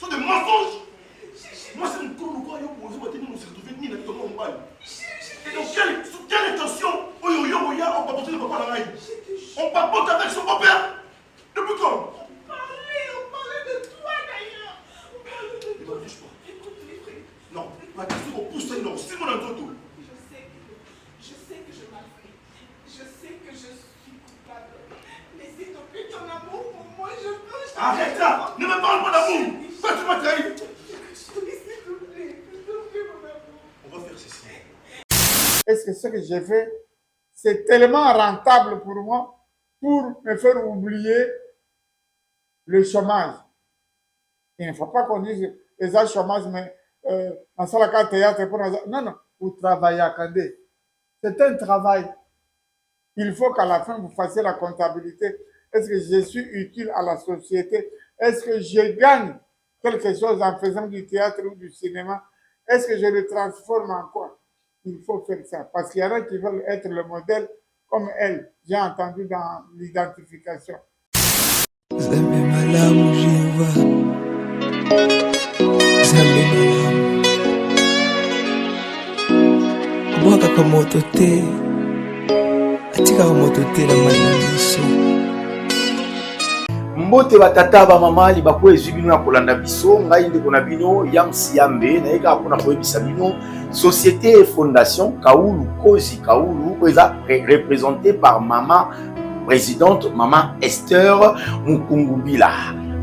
Ce sont des mensonges. Moi, c'est une cour, nous avons posé, nous se retrouver ni dans ton bail. Et donc, quelle intention on papote le papa dans l'ail. On papote avec son papa. Depuis quand? On parlait de toi d'ailleurs. On parlait de toi. Écoute, les frères. Non, la question qu'on pousse, non, c'est mon entourage. Je sais que je m'en fais. Je sais que je suis coupable. Mais s'il te plaît, ton amour pour moi, je veux. Arrête ça! Ne me parle pas d'amour! Pourquoi tu m'as trahi? S'il te plaît, mon amour. On va faire ceci. Est-ce que ce que j'ai fait, c'est tellement rentable pour moi pour me faire oublier le chômage? Il ne faut pas qu'on dise les gens chômage, mais en salle de théâtre, non, non, vous travaillez à Kandé. C'est un travail. Il faut qu'à la fin, vous fassiez la comptabilité. Est-ce que je suis utile à la société? Est-ce que je gagne quelque chose en faisant du théâtre ou du cinéma? Est-ce que je le transforme en quoi? Il faut faire ça. Parce qu'il y en a qui veulent être le modèle comme elle. J'ai entendu dans l'identification. Zambe malamu Jehova, Zambe malamu kubwaka kwa moto te, atika kwa moto te na malamiso. Mbote batata ba mama li bakwe zibino ya kolanda biso ngai ndeko na bino Yams Yambe na eka pona koyebisa bino société et fondation Kaoulou Kozi Kaoulou eza représenté par maman présidente maman Esther Mukungubila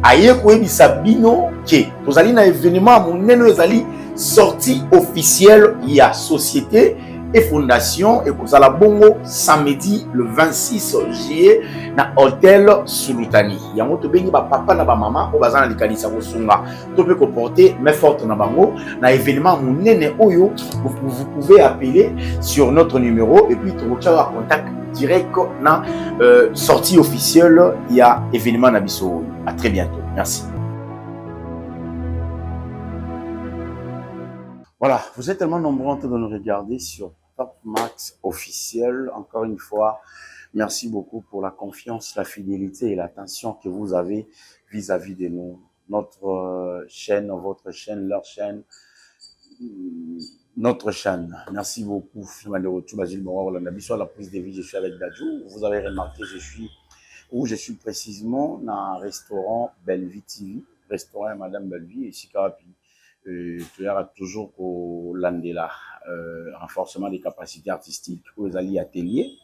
aye koyebisa bino ke tozali na événement monene ezali sortie officielle ya société et fondation et kozala bongo samedi le 26 juillet na hôtel Sulutani. Yango to bengi ba papa na ba mama o bazana likanisa ko sunga. To pe ko porter main forte na bango na événement monene oyo vous pouvez appeler sur notre numéro et puis to kocha contact direct na sortie officielle il y a événement na biso. À très bientôt. Merci. Voilà, vous êtes tellement nombreux en train de nous regarder sur Top Max officiel. Encore une fois, merci beaucoup pour la confiance, la fidélité et l'attention que vous avez vis-à-vis de nous. Notre chaîne, votre chaîne, leur chaîne, notre chaîne. Merci beaucoup. Je suis à la prise de vie, je suis avec Dadjou. Vous avez remarqué, je suis précisément dans un restaurant Bellevue TV, restaurant Madame Bellevue et Sikarapi. Tu as toujours au Landela, renforcement des capacités artistiques aux alliés ateliers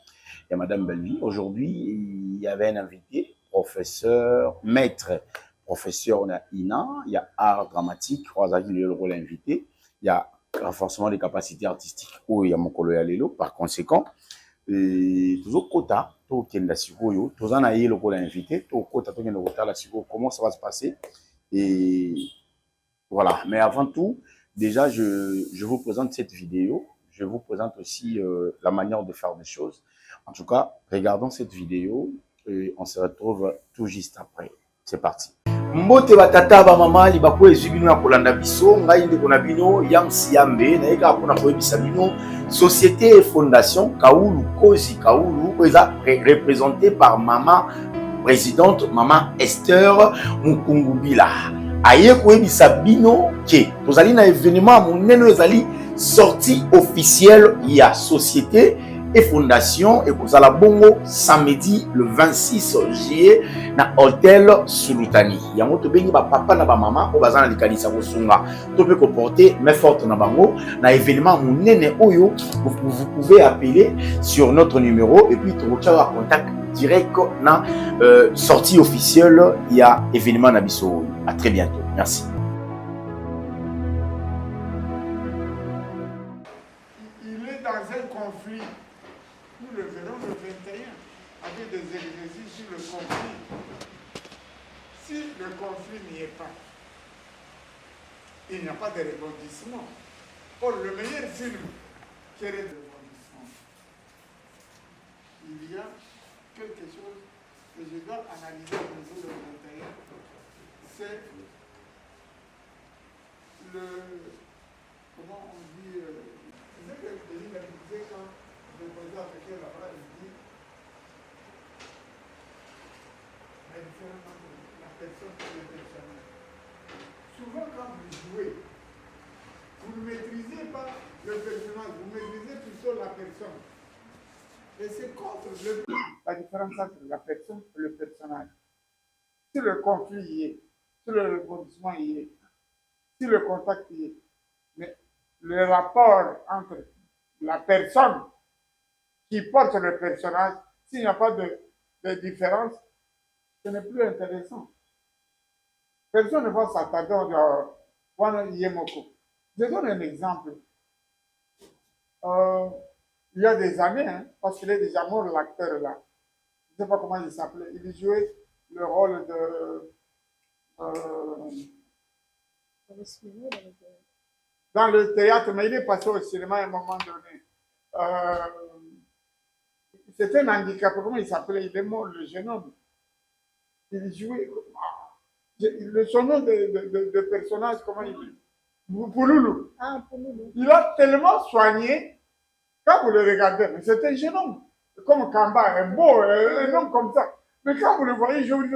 et Madame Bellevue. Aujourd'hui, il y avait un invité, professeur, maître, professeur on a Ina, il y a art dramatique, le rôle invité, il y a renforcement des capacités artistiques où il y a mon collègue par conséquent, toujours quota, tout kenda sikoyo, tout en a le rôle invité, tout quota, tout kenda quota la sikoyo, comment ça va se passer et voilà, mais avant tout, déjà, je vous présente cette vidéo. Je vous présente aussi la manière de faire des choses. En tout cas, regardons cette vidéo et on se retrouve tout juste après. C'est parti. Mbote batata ba mama li bakwe zibino ya kolanda biso ngai ndeko na bino Yams Yambe na eka pona koyebisa bino société et fondation Kaoulou Kozi Kaoulou eza représenté par maman présidente maman Esther Mukungubila. Aye koyebisa bino ke tozali na événement monene ezali sortie officielle ya société et fondation et kozala bongo samedi le 26 juillet na hôtel Sulutani. Yango to bengi ba papa na ba mama o bazana likanisa ko sunga. To pe ko porter main forte na bango na événement monene oyo vous pouvez appeler sur notre numéro et puis to kocha contact direct na sortie officielle il y a événement na biso. À très bientôt. Merci. Il est dans un conflit. Nous le verrons le 21 avec des exercices sur le conflit. Si le conflit n'y est pas, il n'y a pas de rebondissement. Or, le meilleur film qui est le rebondissement, il y a quelque chose que je dois analyser au niveau de 21. C'est comment on dit, c'est que je disais quand je posais avec elle là-bas, il dit, la différence entre la personne et le personnage. Souvent, vous jouez, vous ne maîtrisez pas le personnage, vous maîtrisez plutôt la personne. Et c'est contre la différence entre la personne et le personnage. Si le conflit y est, si le rebondissement y est, si le contact y est, mais le rapport entre la personne qui porte le personnage, s'il n'y a pas de différence, ce n'est plus intéressant. Personne ne va s'attarder à Wana Yemoko. Je donne un exemple. Il y a des années, hein, parce qu'il est déjà mort, l'acteur là. Je ne sais pas comment il s'appelait. Il jouait le rôle de. Dans le théâtre, mais il est passé au cinéma à un moment donné. C'était un handicapé, comment il s'appelait? Il est mort, le jeune homme. Il jouait. Son nom de personnage, comment il dit? Pouloulou. Ah, Pouloulou. Il a tellement soigné, quand vous le regardez, mais c'est un jeune homme, comme Kamba, un beau, un homme comme ça. Mais quand vous le voyez, je vous dis,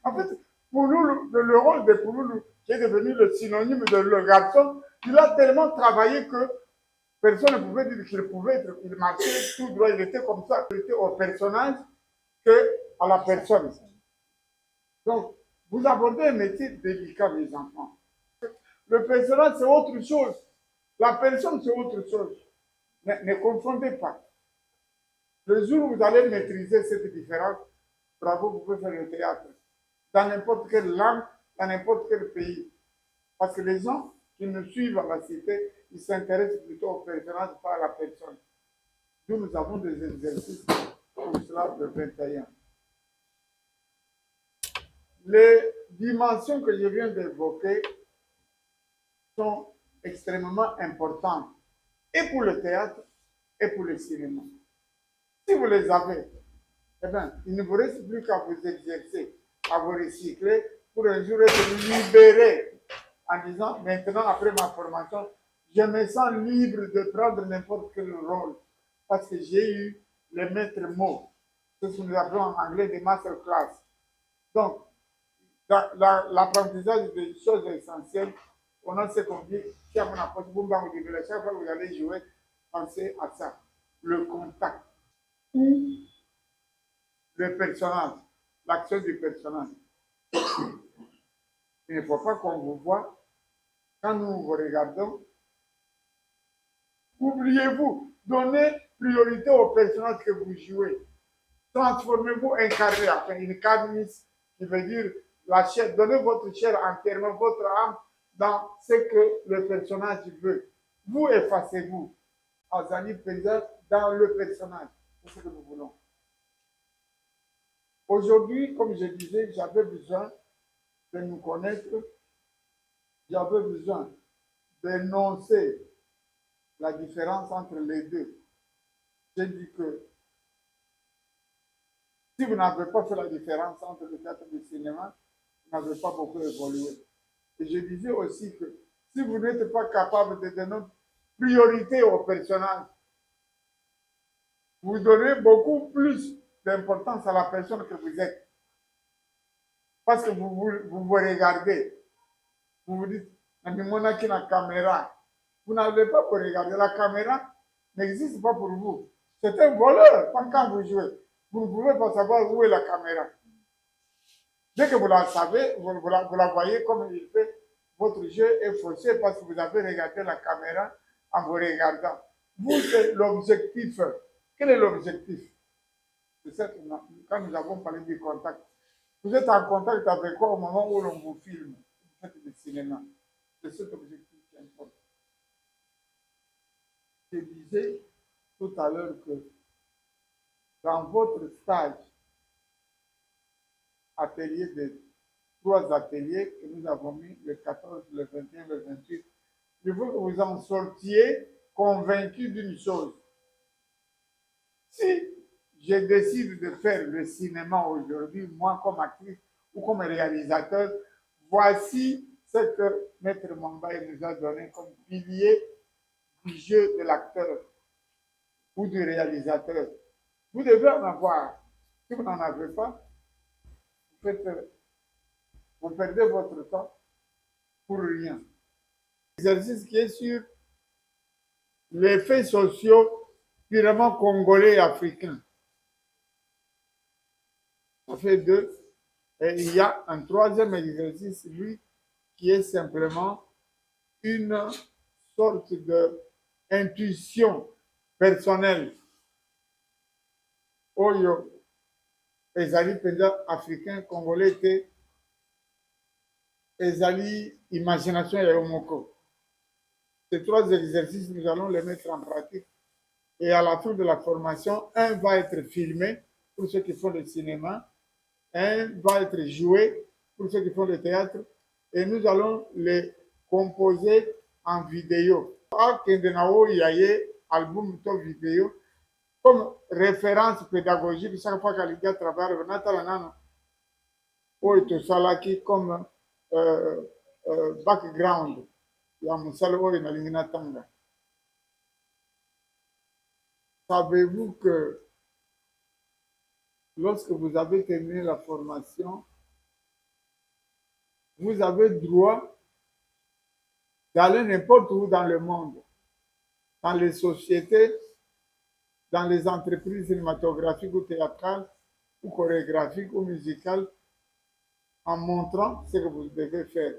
en fait, Pouloulou, le rôle de Pouloulou, qui est devenu le synonyme de le garçon, il a tellement travaillé que personne ne pouvait dire qu'il pouvait être, il marchait tout droit, il était comme ça, il était au personnage que à la personne. Donc, vous abordez un métier délicat, mes enfants. Le personnage, c'est autre chose. La personne, c'est autre chose. Ne confondez pas. Le jour où vous allez maîtriser cette différence, bravo, vous pouvez faire le théâtre. Dans n'importe quelle langue, dans n'importe quel pays. Parce que les gens qui nous suivent à la cité, ils s'intéressent plutôt au personnage, pas à la personne. Nous avons des exercices pour cela le 21. Les dimensions que je viens d'évoquer sont extrêmement importantes, et pour le théâtre, et pour le cinéma. Si vous les avez, eh bien, il ne vous reste plus qu'à vous exercer, à vous recycler, pour un jour être libéré, en disant, maintenant, après ma formation, je me sens libre de prendre n'importe quel rôle, parce que j'ai eu les maîtres mots, ce que nous appelons en anglais des masterclass. Donc, dans l'apprentissage des choses essentielles, on a ce qu'on dit, chaque fois que vous allez jouer, pensez à ça. Le contact ou le personnage, l'action du personnage. Il ne faut pas qu'on vous voit, quand nous vous regardons, oubliez-vous, donnez priorité au personnage que vous jouez. Transformez-vous, incarnez, enfin, une carnis, qui veut dire la chair, donnez votre chair entièrement, votre âme, dans ce que le personnage veut. Vous effacez-vous. Azali Paysan dans le personnage. C'est ce que nous voulons. Aujourd'hui, comme je disais, j'avais besoin de nous connaître. J'avais besoin d'énoncer la différence entre les deux. J'ai dit que si vous n'avez pas fait la différence entre le théâtre et le cinéma, vous n'avez pas beaucoup évolué. Et je disais aussi que si vous n'êtes pas capable de donner priorité au personnage, vous donnez beaucoup plus d'importance à la personne que vous êtes. Parce que vous vous regardez. Vous vous dites, la caméra. Vous n'avez pas pour regarder. La caméra n'existe pas pour vous. C'est un voleur quand vous jouez. Vous ne pouvez pas savoir où est la caméra. Dès que vous la savez, vous la voyez comme il fait, votre jeu est faussé parce que vous avez regardé la caméra en vous regardant. Vous, c'est l'objectif. Quel est l'objectif? C'est ça que quand nous avons parlé du contact. Vous êtes en contact avec quoi au moment où l'on vous filme? Vous faites du cinéma. C'est cet objectif qui importe. Je disais tout à l'heure que dans votre stage, atelier de 3 ateliers que nous avons mis le 14, le 21, le 28, il faut que vous en sortiez convaincus d'une chose. Si je décide de faire le cinéma aujourd'hui, moi comme actrice ou comme réalisateur, voici ce que Maître Mambaye nous a donné comme pilier du jeu de l'acteur ou du réalisateur. Vous devez en avoir. Si vous n'en avez pas, vous faites Vous perdez votre temps pour rien. Exercice qui est sur les faits sociaux purement congolais et africains. Ça fait 2. Et il y a un troisième exercice, lui, qui est simplement une sorte d'intuition personnelle. Oyo, ezali penza africain, congolais, te ezali imagination ya yomoko. Ces 3 exercices, nous allons les mettre en pratique. Et à la fin de la formation, un va être filmé pour ceux qui font le cinéma, un va être joué pour ceux qui font le théâtre, et nous allons les composer en vidéo. Il y a album to vidéo comme référence pédagogique chaque fois que travaille comme background. Savez-vous que lorsque vous avez terminé la formation, vous avez droit d'aller n'importe où dans le monde, dans les sociétés, dans les entreprises cinématographiques ou théâtrales, ou chorégraphiques ou musicales, en montrant ce que vous devez faire.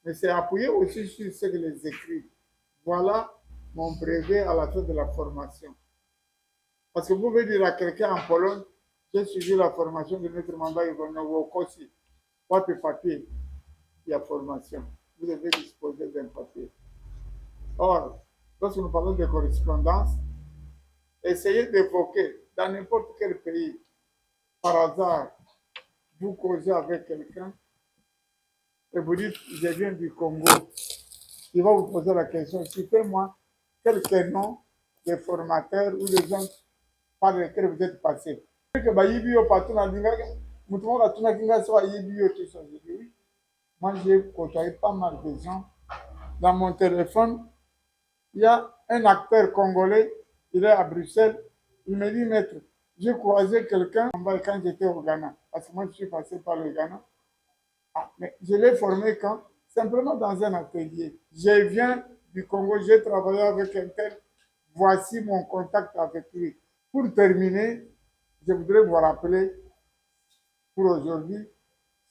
Mais c'est appuyé aussi sur ce que les écrits. Voilà mon brevet à la fin de la formation. Parce que vous pouvez dire à quelqu'un en Pologne, j'ai suivi la formation de Maître Mamba Ivonowokosi. Votre papier, il y a formation. Vous devez disposer d'un papier. Or, lorsque nous parlons de correspondance, essayez d'évoquer dans n'importe quel pays, par hasard, vous causez avec quelqu'un et vous dites, je viens du Congo. Il va vous poser la question, citez-moi quelques noms de formateurs ou de gens par lesquels vous êtes passé. Moi, j'ai côtoyé pas mal de gens. Dans mon téléphone, il y a un acteur congolais, il est à Bruxelles. Il me dit, maître, j'ai croisé quelqu'un quand j'étais au Ghana. Parce que moi, je suis passé par le Ghana. Ah, mais je l'ai formé quand? Simplement dans un atelier. Je viens du Congo, j'ai travaillé avec un tel. Voici mon contact avec lui. Pour terminer, je voudrais vous rappeler pour aujourd'hui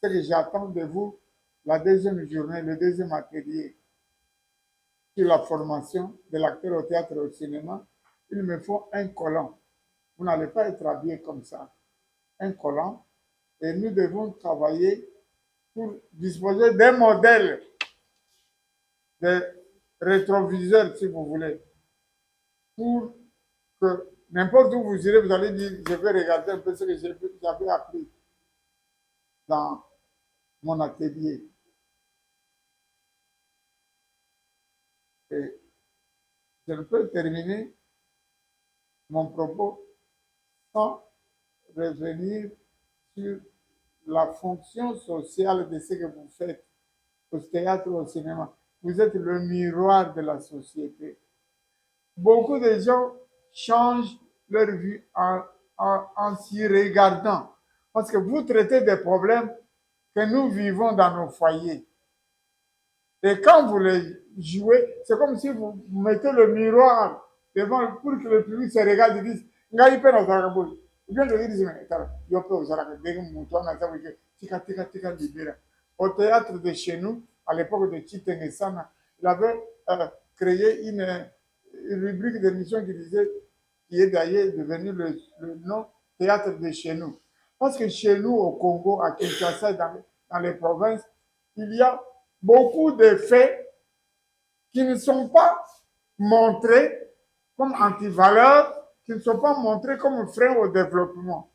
ce que j'attends de vous la deuxième journée, le deuxième atelier sur la formation de l'acteur au théâtre et au cinéma. Il me faut un collant. Vous n'allez pas être habillé comme ça. Un collant. Et nous devons travailler pour disposer d'un modèle de rétroviseur, si vous voulez, pour que n'importe où vous irez, vous allez dire, je vais regarder un peu ce que j'avais appris dans mon atelier. Et je ne peux terminer mon propos sans revenir sur la fonction sociale de ce que vous faites au théâtre ou au cinéma. Vous êtes le miroir de la société. Beaucoup de gens changent leur vie en s'y regardant. Parce que vous traitez des problèmes que nous vivons dans nos foyers. Et quand vous les jouez, c'est comme si vous mettez le miroir devant pour que le public se regarde et dise Ngai pe na zaraboui. Bien de dire yo pe ozaraka dege mutu na zawi tika libéra. Au théâtre de chez nous, à l'époque de Chitengesana, il avait créé une rubrique d'émission qui est d'ailleurs devenu le nom théâtre de chez nous. Parce que chez nous, au Congo, à Kinshasa, dans les provinces, il y a beaucoup de faits qui ne sont pas montrés comme antivaleurs, qui ne sont pas montrés comme frein au développement.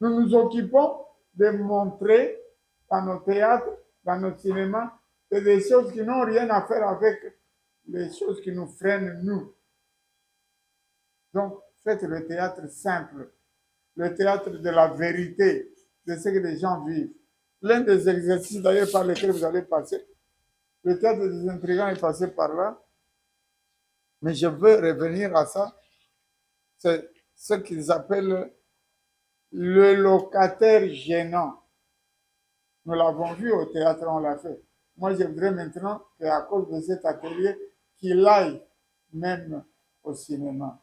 Nous nous occupons de montrer dans nos théâtres, dans nos cinémas, des choses qui n'ont rien à faire avec les choses qui nous freinent, nous. Donc, faites le théâtre simple, le théâtre de la vérité, de ce que les gens vivent. L'un des exercices d'ailleurs par lesquels vous allez passer, le théâtre des intrigants est passé par là, mais je veux revenir à ça. C'est ce qu'ils appellent le locataire gênant. Nous l'avons vu au théâtre, on l'a fait. Moi, je voudrais maintenant qu'à cause de cet atelier, qu'il aille même au cinéma.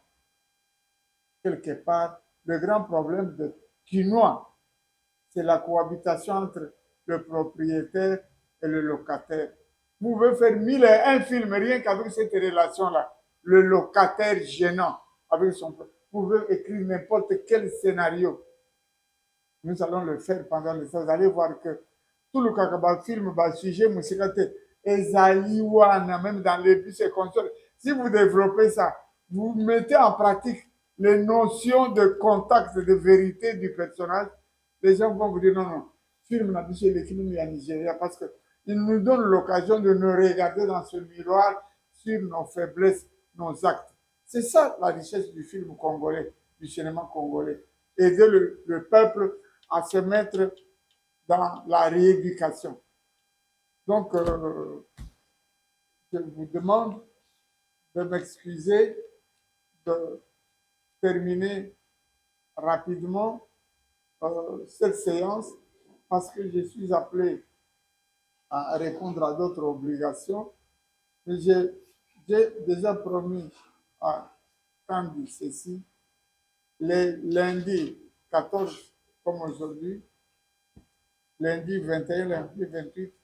Quelque part, le grand problème de Quinois, c'est la cohabitation entre le propriétaire et le locataire. Vous pouvez faire 1001 films rien qu'avec cette relation-là. Le locataire gênant avec son... Vous pouvez écrire n'importe quel scénario. Nous allons le faire pendant les temps. Vous allez voir que tout le kakaba film, sujet, musical, ezaliwana, même dans les bus et consoles. Si vous développez ça, vous mettez en pratique les notions de contact, de vérité du personnage, les gens vont vous dire non, non, film n'a chez les films à Nigeria parce qu'il nous donne l'occasion de nous regarder dans ce miroir sur nos faiblesses, nos actes. C'est ça la richesse du film congolais, du cinéma congolais. Aider le peuple à se mettre dans la rééducation. Donc, je vous demande de m'excuser de terminer rapidement cette séance parce que je suis appelé à répondre à d'autres obligations. Mais j'ai déjà promis à Kandi ceci, les lundis 14 comme aujourd'hui, lundi 21, lundi 28,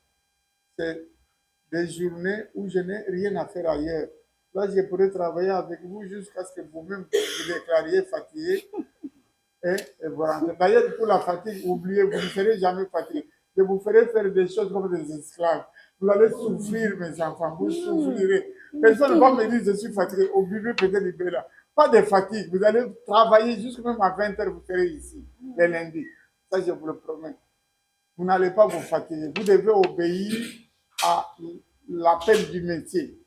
c'est des journées où je n'ai rien à faire ailleurs. Là, je pourrais travailler avec vous jusqu'à ce que vous-même vous déclariez fatigué et vous rentrez. D'ailleurs, pour la fatigue, oubliez, vous ne serez jamais fatigué. Je vous ferai faire des choses comme des esclaves. Vous allez souffrir, mes enfants, vous souffrirez. Personne ne va me dire je suis fatigué. Au bébé, peut-être libéré là. Pas de fatigue. Vous allez travailler jusqu'à même à 20h, vous serez ici, les lundis. Ça, je vous le promets. Vous n'allez pas vous fatiguer. Vous devez obéir à l'appel du métier.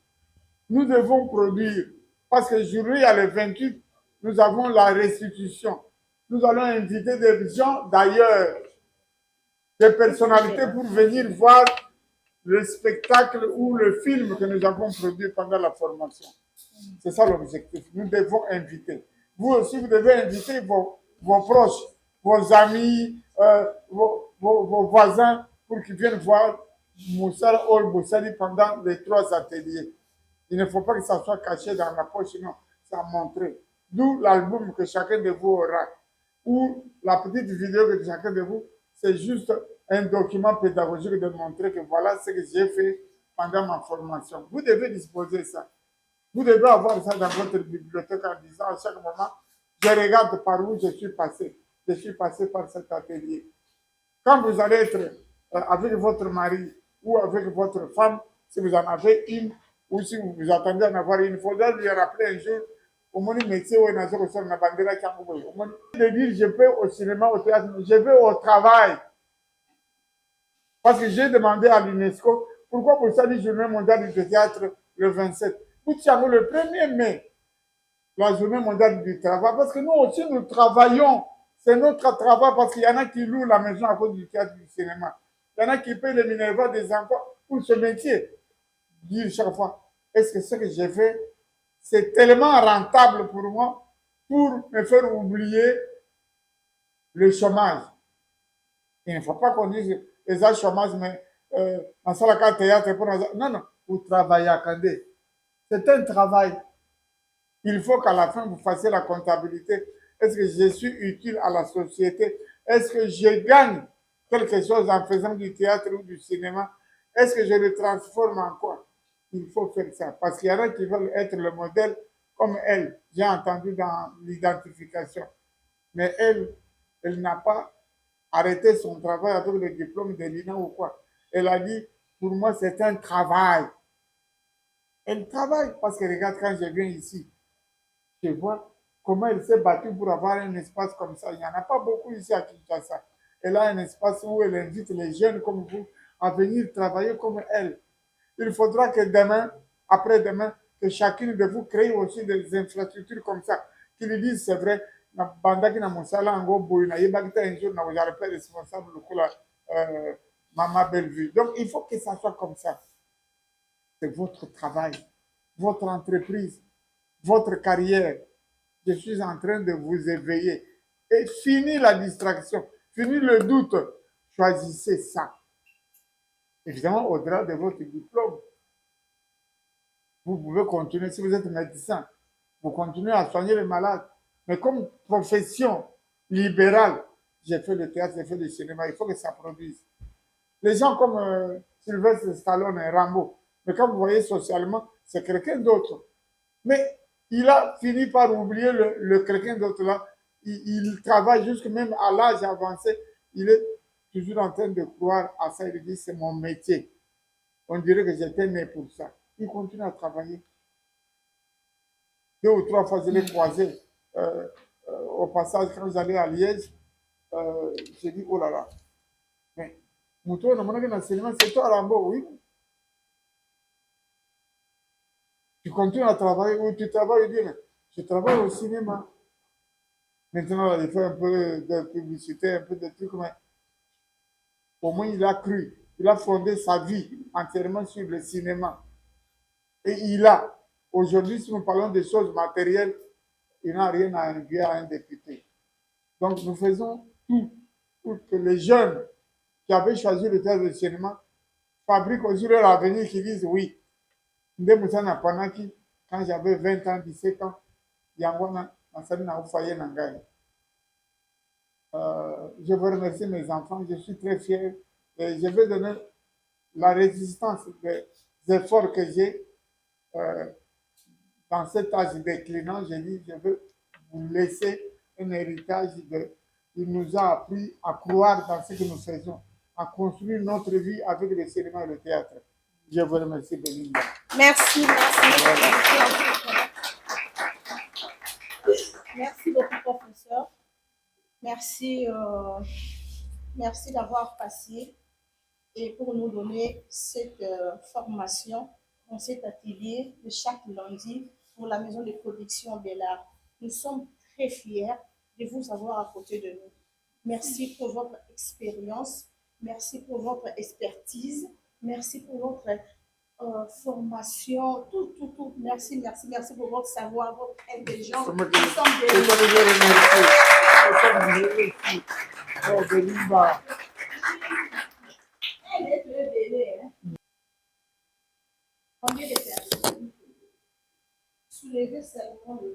Nous devons produire, parce que aujourd'hui, à le 28, nous avons la restitution. Nous allons inviter des gens d'ailleurs, des personnalités pour venir voir le spectacle ou le film que nous avons produit pendant la formation. C'est ça l'objectif. Nous devons inviter. Vous aussi, vous devez inviter vos proches, vos amis, vos voisins pour qu'ils viennent voir Moussala Ol Boussali pendant les 3 ateliers. Il ne faut pas que ça soit caché dans la poche, non, ça montrer. D'où l'album que chacun de vous aura. Ou la petite vidéo que chacun de vous, c'est juste un document pédagogique de montrer que voilà ce que j'ai fait pendant ma formation. Vous devez disposer ça. Vous devez avoir ça dans votre bibliothèque en disant à chaque moment, je regarde par où je suis passé. Je suis passé par cet atelier. Quand vous allez être avec votre mari ou avec votre femme, si vous en avez une, ou si vous vous attendez à en avoir une, il faudra lui rappeler un jour, au moins métier où il y a une bandera qui a de dire je vais au cinéma, au théâtre, je vais au travail. Parce que j'ai demandé à l'UNESCO, pourquoi vous savez journée mondiale du théâtre le 27? Vous tiens le 1er mai, la journée mondiale du travail, parce que nous aussi nous travaillons. C'est notre travail parce qu'il y en a qui louent la maison à cause du théâtre du cinéma. Il y en a qui payent les minervois des enfants pour ce métier. Dire chaque fois, est-ce que ce que j'ai fait, c'est tellement rentable pour moi pour me faire oublier le chômage. Il ne faut pas qu'on dise les âges chômage, mais dans ce théâtre, pour non, non, vous travaillez à Kandé. C'est un travail. Il faut qu'à la fin, vous fassiez la comptabilité. Est-ce que je suis utile à la société? Est-ce que je gagne quelque chose en faisant du théâtre ou du cinéma? Est-ce que je le transforme en quoi? Il faut faire ça. Parce qu'il y en a qui veulent être le modèle comme elle. J'ai entendu dans l'identification. Mais elle n'a pas arrêté son travail avec le diplôme de l'INA ou quoi. Elle a dit, pour moi, c'est un travail. Elle travaille parce que regarde, quand je viens ici, je vois comment elle s'est battue pour avoir un espace comme ça. Il n'y en a pas beaucoup ici à Kinshasa. Elle a un espace où elle invite les jeunes comme vous à venir travailler comme elle. Il faudra que demain, après-demain, que chacune de vous crée aussi des infrastructures comme ça. Qui lui disent, c'est vrai, Bandaki na Moussala, Ango Boyna, Yebagita un jour, n'a pas responsable de Maman Bellevue. Donc, il faut que ça soit comme ça. C'est votre travail, votre entreprise, votre carrière. Je suis en train de vous éveiller. Et fini la distraction, fini le doute. Choisissez ça. Évidemment, au-delà de votre diplôme, vous pouvez continuer, si vous êtes médecin, vous continuez à soigner les malades. Mais comme profession libérale, j'ai fait le théâtre, j'ai fait le cinéma, il faut que ça produise. Les gens comme Sylvester Stallone et Rambo, mais quand vous voyez socialement, c'est quelqu'un d'autre. Mais il a fini par oublier le quelqu'un d'autre là. Il travaille jusque même à l'âge avancé. Il est toujours en train de croire à ça. Il dit, c'est mon métier. On dirait que j'étais né pour ça. Il continue à travailler. 2 ou 3 fois, je l'ai croisé au passage quand j'allais à Liège. J'ai dit, oh là là. Mais, Mouton, on a dans le cinéma, c'est toi, Rambo, oui. Tu continues à travailler ou tu travailles, il dit, mais je travaille au cinéma. Maintenant, il fait un peu de publicité, un peu de trucs, mais au moins il a cru. Il a fondé sa vie entièrement sur le cinéma. Et il a, aujourd'hui, si nous parlons des choses matérielles, il n'a rien à envier à un député. Donc nous faisons tout pour que les jeunes qui avaient choisi le théâtre de cinéma fabriquent aussi leur avenir, qui disent oui. Quand j'avais 20 ans, 17 ans, je veux remercier mes enfants, je suis très fier et je vais donner la résistance des efforts que j'ai dans cet âge déclinant. J'ai dit, je veux vous laisser un héritage. Il nous a appris à croire dans ce que nous faisons, à construire notre vie avec le cinéma et le théâtre. Je vous remercie, Belinda. Merci, merci beaucoup, professeur. Merci, merci d'avoir passé et pour nous donner cette formation dans cet atelier de chaque lundi pour la maison de production Bellard. Nous sommes très fiers de vous avoir à côté de nous. Merci pour votre expérience, merci pour votre expertise, merci pour votre formation, tout. Merci pour votre savoir, votre intelligence. Elle est très belle, hein? Combien de personnes? Soulevez seulement le...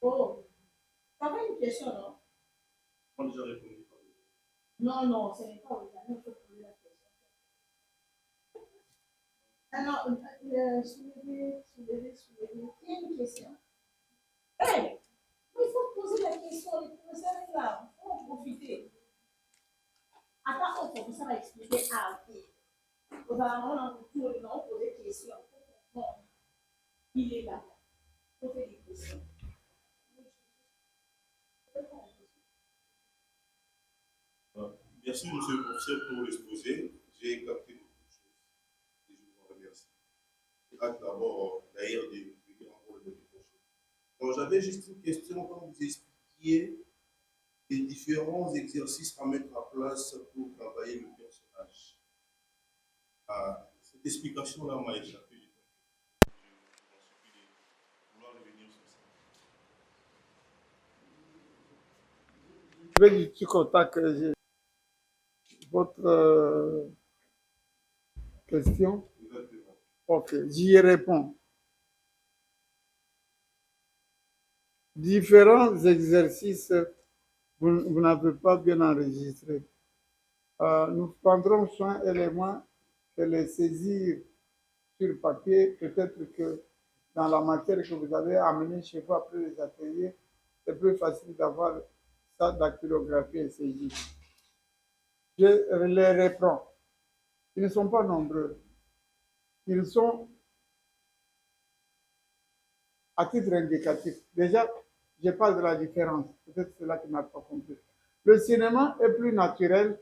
Oh, ça va une question, non? On a déjà répondu. Non, ce n'est pas au il faut poser la question. Alors, soulevez. Il y a une question. Hey, il faut poser la question, le professeur est là, il faut en profiter. Attends, le professeur va expliquer ok. On va poser des questions. Il est là. Il faut faire des questions. Merci, monsieur le professeur, pour l'exposé. J'ai capté beaucoup de choses et je vous remercie. J'ai hâte d'abord, d'ailleurs, de venir encore le prochain. Donc, j'avais juste une question quand vous expliquiez les différents exercices à mettre en place pour travailler le personnage. Cette explication-là m'a échappé. Je vouloir revenir sur ça. Je vais du contact que j'ai. Votre question? Exactement. Ok, j'y réponds. Différents exercices, vous n'avez pas bien enregistré. Nous prendrons soin, elle et moi, de les saisir sur papier. Peut-être que dans la matière que vous avez amenée chez vous après les ateliers, c'est plus facile d'avoir ça dactylographié et saisi. Je les reprends. Ils ne sont pas nombreux. Ils sont à titre indicatif. Déjà, je parle de la différence. Peut-être c'est là que je n'ai pas compris. Le cinéma est plus naturel.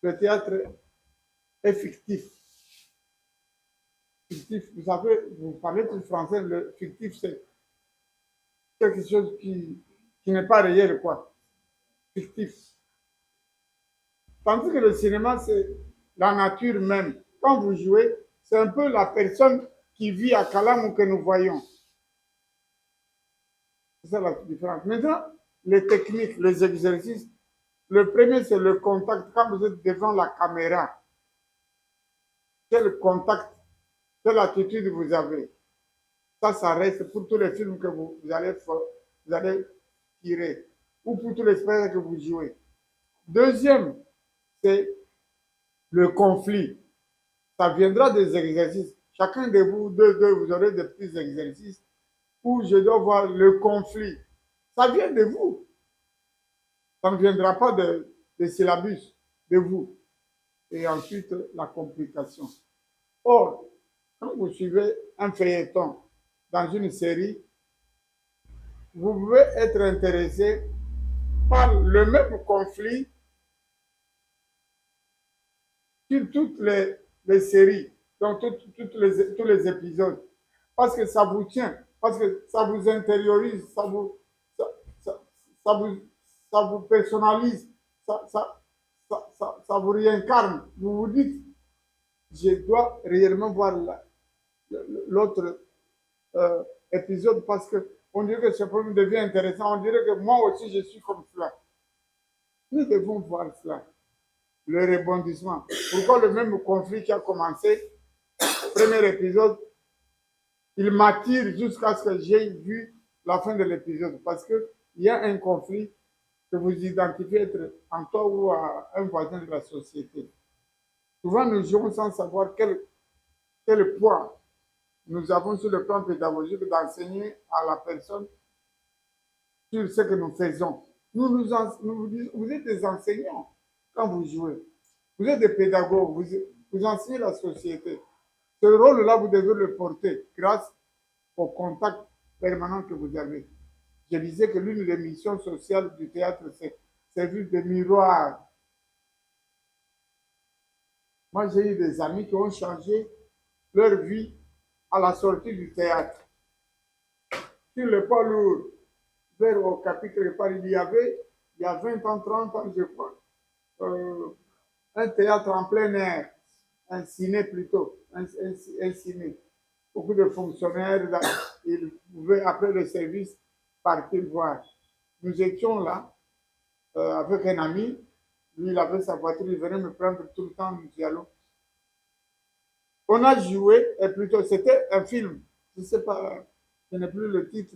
Le théâtre est fictif. Fictif, vous savez, vous parlez du français, le fictif, c'est quelque chose qui n'est pas réel, quoi. Fictif. Tandis que le cinéma, c'est la nature même. Quand vous jouez, c'est un peu la personne qui vit à Kalamou que nous voyons. C'est ça la différence. Maintenant, les techniques, les exercices, Le premier, c'est le contact. Quand vous êtes devant la caméra, quel contact, quelle attitude vous avez. Ça reste pour tous les films que vous allez tirer ou pour tous les spectacles que vous jouez. Deuxième, c'est le conflit. Ça viendra des exercices. Chacun de vous, vous aurez des petits exercices où je dois voir le conflit. Ça vient de vous. Ça ne viendra pas de syllabus, de vous. Et ensuite, la complication. Or, quand vous suivez un feuilleton dans une série, vous pouvez être intéressé par le même conflit sur toutes les séries, dans tous les épisodes. Parce que ça vous tient, parce que ça vous intériorise, ça vous personnalise, ça vous réincarne. Vous vous dites, je dois réellement voir l'autre épisode parce qu'on dirait que ce problème devient intéressant. On dirait que moi aussi, je suis comme cela. Nous devons voir cela, le rebondissement. Pourquoi le même conflit qui a commencé, premier épisode, il m'attire jusqu'à ce que j'ai vu la fin de l'épisode. Parce qu'il y a un conflit que vous identifiez être en toi ou à un voisin de la société. Souvent, nous jouons sans savoir quel poids nous avons sur le plan pédagogique d'enseigner à la personne sur ce que nous faisons. Vous êtes des enseignants quand vous jouez. Vous êtes des pédagogues, vous enseignez la société. Ce rôle-là, vous devez le porter grâce au contact permanent que vous avez. Je disais que l'une des missions sociales du théâtre, c'est servir de miroir. Moi, j'ai eu des amis qui ont changé leur vie à la sortie du théâtre. Sur le poids lourd, vers au Capitole Paris, il y a 20 ans, 30 ans, je crois, un théâtre en plein air, un ciné plutôt, un ciné. Beaucoup de fonctionnaires, ils pouvaient, après le service, partir voir. Nous étions là, avec un ami, lui, il avait sa voiture, il venait me prendre tout le temps, nous y allons. On a joué, et plutôt, c'était un film, je ne sais pas, je n'ai plus le titre.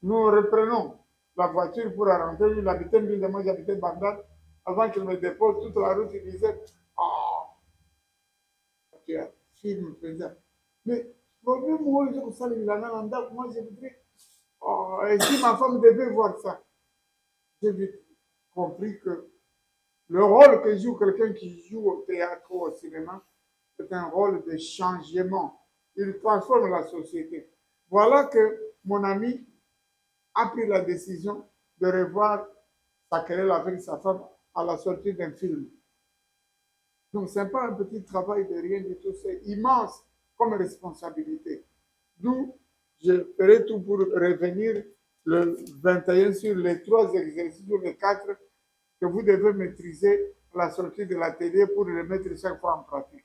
Nous reprenons la voiture pour rentrer. Il habitait une ville de moi, j'habitais Bagdad. Avant qu'il me dépose toute la route, il disait, oh, tu as film présent. Mais, problème, moi, je ça, il en a un date, moi, je voudrais, oh, et si ma femme devait voir ça, j'ai vite compris que le rôle que joue quelqu'un qui joue au théâtre ou au cinéma, c'est un rôle de changement. Il transforme la société. Voilà que mon ami a pris la décision de revoir sa querelle avec sa femme à la sortie d'un film. Donc, ce n'est pas un petit travail de rien du tout, c'est immense comme responsabilité. D'où je ferai tout pour revenir le 21 sur les 3 exercices ou les 4 que vous devez maîtriser à la sortie de l'atelier pour les mettre chaque fois en pratique.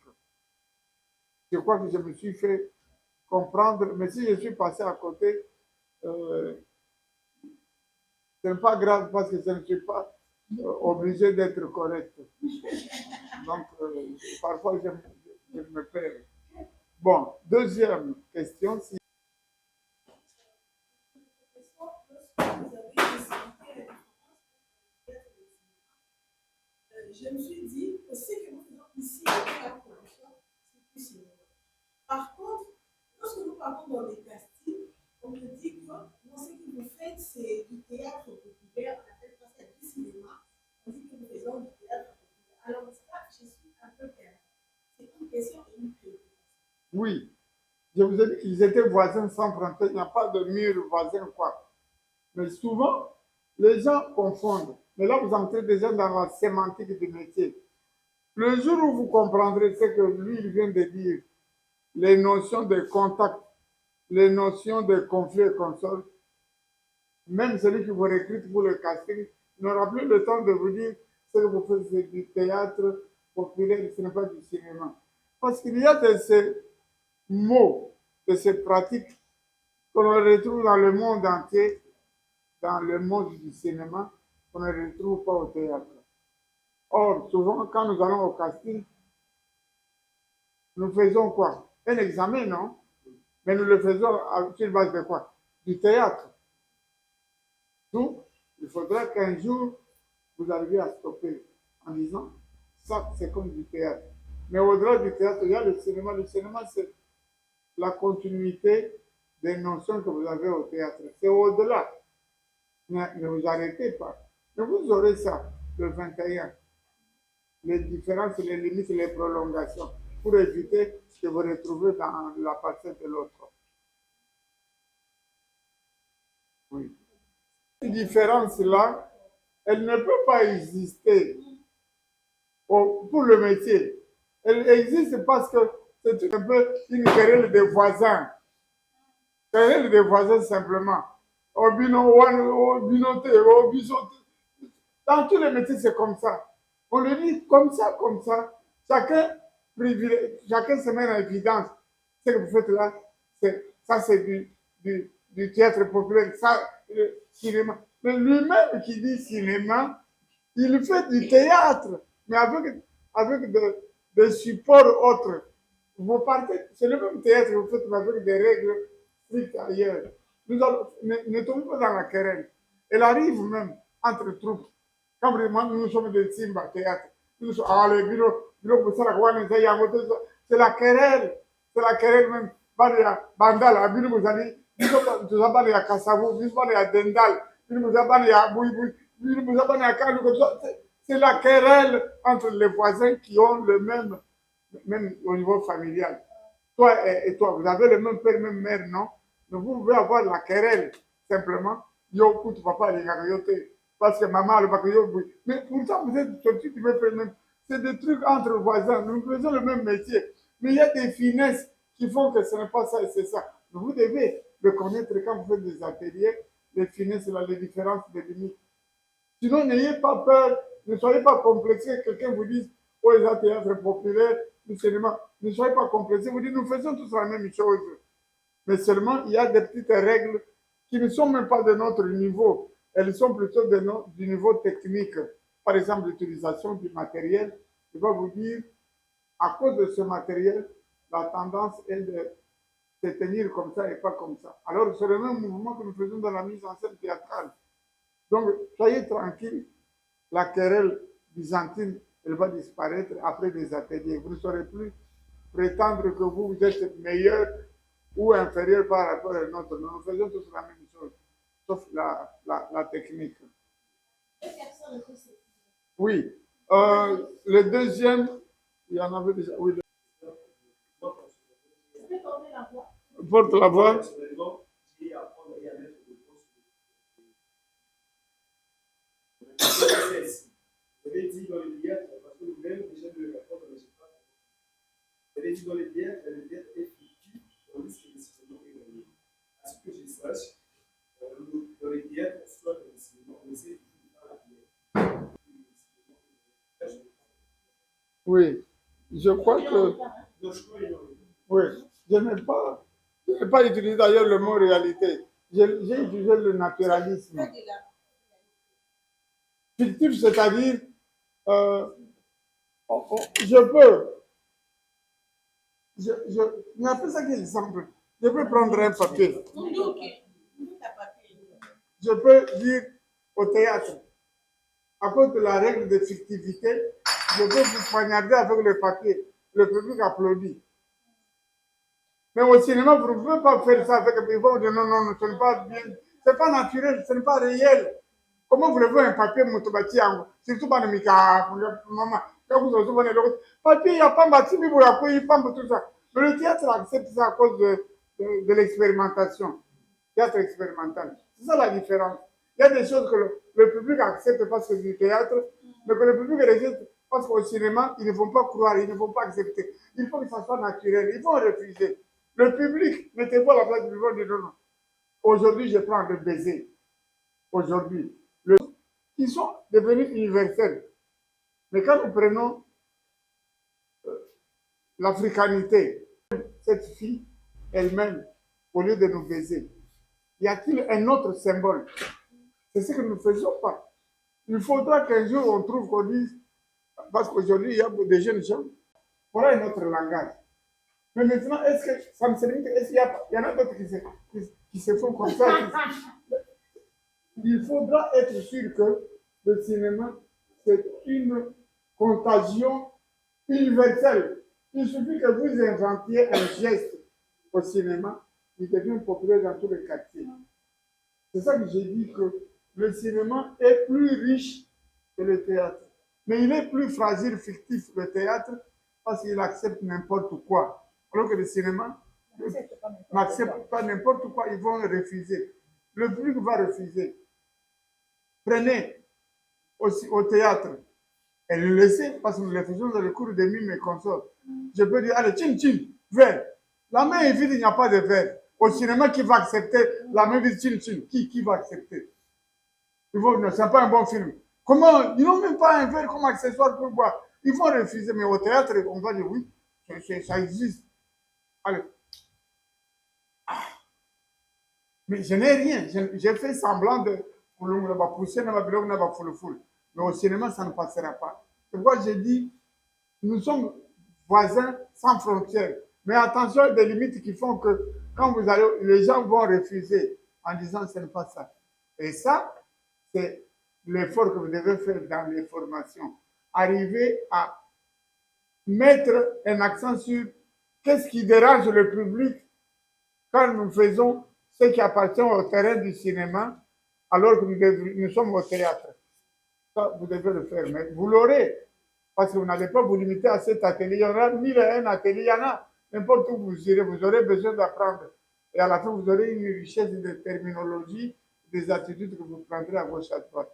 Je crois que je me suis fait comprendre, mais si je suis passé à côté, ce n'est pas grave parce que je ne suis pas obligé d'être correct. Donc, parfois, je me perds. Bon, deuxième question. Je me suis dit que ce que nous faisons ici, c'est la production, c'est plus cinéma. Par contre, lorsque nous partons dans les castings, on me dit que non, ce que vous faites, c'est du théâtre populaire, on appelle ça du cinéma. On dit que nous faisons du théâtre populaire. Alors, ça, je suis un peu perdue. C'est une question et une préoccupation. Oui, je vous ai dit qu'ils étaient voisins sans frontières, il n'y a pas de mur voisin, quoi. Mais souvent, les gens confondent. Mais là, vous entrez déjà dans la sémantique du métier. Le jour où vous comprendrez ce que lui, il vient de dire, les notions de contact, les notions de conflit et consort, même celui qui vous recrute pour le casting n'aura plus le temps de vous dire ce que vous faites, c'est du théâtre populaire, ce n'est pas du cinéma. Parce qu'il y a de ces mots, de ces pratiques qu'on retrouve dans le monde entier, dans le monde du cinéma, qu'on ne retrouve pas au théâtre. Or, souvent, quand nous allons au casting, nous faisons quoi? Un examen, non? Mais nous le faisons sur base de quoi? Du théâtre. Donc, il faudra qu'un jour, vous arriviez à stopper en disant, ça, c'est comme du théâtre. Mais au-delà du théâtre, il y a le cinéma. Le cinéma, c'est la continuité des notions que vous avez au théâtre. C'est au-delà. Ne vous arrêtez pas. Mais vous aurez ça, le 21. Les différences, les limites, les prolongations, pour éviter que vous retrouvez dans la partie de l'autre. Oui. Cette différence-là, elle ne peut pas exister pour le métier. Elle existe parce que c'est un peu une querelle des voisins. Querelle des voisins simplement. Au binoté, au bisoté. Dans tous les métiers, c'est comme ça. On le dit comme ça, comme ça. Chacun se met en évidence. Ce que vous faites là, ça c'est du théâtre populaire, ça, le cinéma. Mais lui-même qui dit cinéma, il fait du théâtre, mais avec des supports autres. Vous partez, c'est le même théâtre que vous faites, mais avec des règles strictes ailleurs. Ne tombons pas dans la querelle. Elle arrive même entre troupes. Quand vraiment nous sommes des Simba théâtre, nous sommes, les bureaux pour ça, c'est la querelle. C'est la querelle même. Bandala, bureau vous allez, nous avons les Kassavou, nous avons les Dendal, nous avons les Bouiboui, nous avons les Kalou. C'est la querelle entre les voisins qui ont le même au niveau familial. Toi et toi, vous avez le même père, même mère, non? Donc vous pouvez avoir la querelle, simplement. Yo, écoute, papa, les gars, parce que maman, le bac, mais pourtant, vous êtes sortis du même père, même. C'est des trucs entre voisins. Nous faisons le même métier. Mais il y a des finesses qui font que ce n'est pas ça et c'est ça. Donc vous devez le connaître quand vous faites des ateliers, les finesses, les différences, les limites. Sinon, n'ayez pas peur, ne soyez pas complexés. Quelqu'un vous dise, oh, les théâtre populaire, le cinéma, ne soyez pas complexés. Vous dites, nous faisons tous la même chose. Mais seulement, il y a des petites règles qui ne sont même pas de notre niveau. Elles sont plutôt du niveau technique. Par exemple, l'utilisation du matériel. Je vais vous dire, à cause de ce matériel, la tendance est de se tenir comme ça et pas comme ça. Alors, c'est le même mouvement que nous faisons dans la mise en scène théâtrale. Donc, soyez tranquille, la querelle byzantine, elle va disparaître après des ateliers. Vous ne saurez plus prétendre que vous êtes meilleur ou inférieur par rapport à notre. Nous faisons tous la même chose, sauf la technique. Oui. Le deuxième, il y en avait déjà. Oui. Porte la voix. Vous avez dit dans les théâtres, parce que vous-même, déjà de répondre, mais je ne sais pas. Vous avez dit dans les théâtres, le théâtre est fictif, tandis que le cinéma est réel. À ce que je sache, dans les théâtres, soit dans le cinéma, on essaie de faire la théâtre. Oui, je crois que. Oui, je n'ai pas utilisé d'ailleurs le mot réalité. J'ai utilisé le naturalisme. Fictif, c'est-à-dire, mais après ça, quel exemple? Je peux prendre un papier. Je peux dire au théâtre, à cause de la règle de fictivité, je peux vous poignarder avec le papier. Le public applaudit. Mais au cinéma, vous ne pouvez pas faire ça avec un papier. Vous dites non, non, ce n'est pas bien. Ce n'est pas naturel, ce n'est pas réel. Comment voulez-vous un papier motobati surtout pas de Mika, maman, quand vous avez le papier, il n'y a pas de bâti, mais vous avez pas tout ça. Mais le théâtre accepte ça à cause de l'expérimentation. Théâtre expérimental. C'est ça la différence. Il y a des choses que le public accepte parce que c'est du théâtre, mais que le public rejette parce qu'au cinéma, ils ne vont pas croire, ils ne vont pas accepter. Il faut que ça soit naturel, ils vont refuser. Le public, mettez-vous à la place du public, non, non. Aujourd'hui, je prends le baiser. Aujourd'hui. Qui sont devenus universels. Mais quand nous prenons l'africanité, cette fille elle-même, au lieu de nous baiser, y a-t-il un autre symbole? C'est ce que nous ne faisons pas. Il faudra qu'un jour on trouve qu'on dise, parce qu'aujourd'hui il y a des jeunes gens, voilà notre langage. Mais maintenant, est-ce que ça me semble, est-ce qu'il y en a d'autres qui se font comme ça? Il faudra être sûr que le cinéma, c'est une contagion universelle. Il suffit que vous inventiez un geste au cinéma, il devient populaire dans tous les quartiers. C'est ça que j'ai dit, que le cinéma est plus riche que le théâtre. Mais il est plus fragile, fictif, le théâtre, parce qu'il accepte n'importe quoi. Alors que le cinéma n'accepte pas n'importe quoi, ils vont refuser. Le public va refuser. Prenez au théâtre et le laissez, parce que nous le faisons dans le cours de mime et consorts. Je peux dire, allez, tchim, tchim, verre. La main est vide, il n'y a pas de verre. Au cinéma, qui va accepter la main vide, tchim, tchim? Qui va accepter? Ce n'est pas un bon film. Comment? Ils n'ont même pas un verre comme accessoire pour boire. Ils vont refuser, mais au théâtre, on va dire oui, ça existe. Allez. Mais je n'ai rien. J'ai fait semblant de pousser dans ma blog, dans ma foule. Mais au cinéma, ça ne passera pas. C'est pourquoi j'ai dit, nous sommes voisins sans frontières. Mais attention, il y a des limites qui font que quand vous allez, les gens vont refuser en disant ce n'est pas ça. Et ça, c'est l'effort que vous devez faire dans les formations. Arriver à mettre un accent sur qu'est-ce qui dérange le public quand nous faisons ce qui appartient au terrain du cinéma, alors que nous sommes au théâtre. Ça, vous devez le faire, mais vous l'aurez, parce que vous n'allez pas vous limiter à cet atelier. Il y aura 1001 ateliers, il y en a. N'importe où vous irez, vous aurez besoin d'apprendre. Et à la fin, vous aurez une richesse de terminologie, des attitudes que vous prendrez à gauche à droite.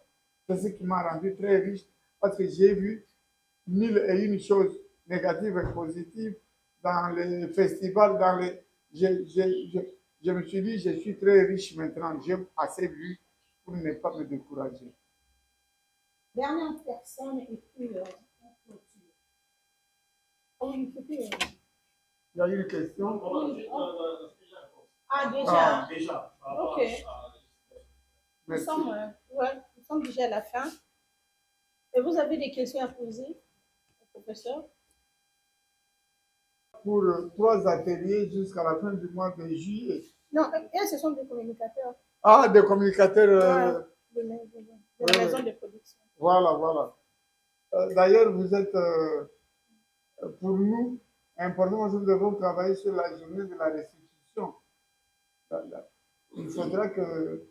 C'est ce qui m'a rendu très riche, parce que j'ai vu 1001 choses négatives et positives dans les festivals, dans les... Je me suis dit, je suis très riche maintenant, j'ai assez vu pour ne pas me décourager. Dernière personne, et puis on clôture. Il y a une question. Ah, déjà. Déjà. Ok. Nous sommes déjà à la fin. Et vous avez des questions à poser au professeur? Pour 3 ateliers jusqu'à la fin du mois de juillet. Non, ce sont des communicateurs. Ah, des communicateurs. De la maison de production. Voilà. D'ailleurs, vous êtes, pour nous, important, nous devons travailler sur la journée de la restitution. Il faudra que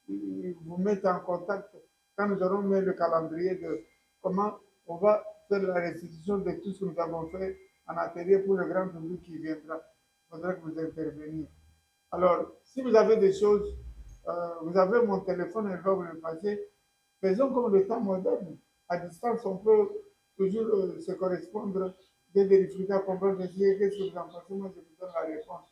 vous mettez en contact, quand nous aurons mis le calendrier de comment on va faire la restitution de tout ce que nous avons fait en atelier pour le grand public qui viendra. Il faudra que vous interveniez. Alors, si vous avez des choses, vous avez mon téléphone, elle va vous le passer. Faisons comme le temps moderne. À distance, on peut toujours se correspondre, des difficultés à comprendre. Qu'est-ce que vous en pensez? Moi, je vous donne la réponse.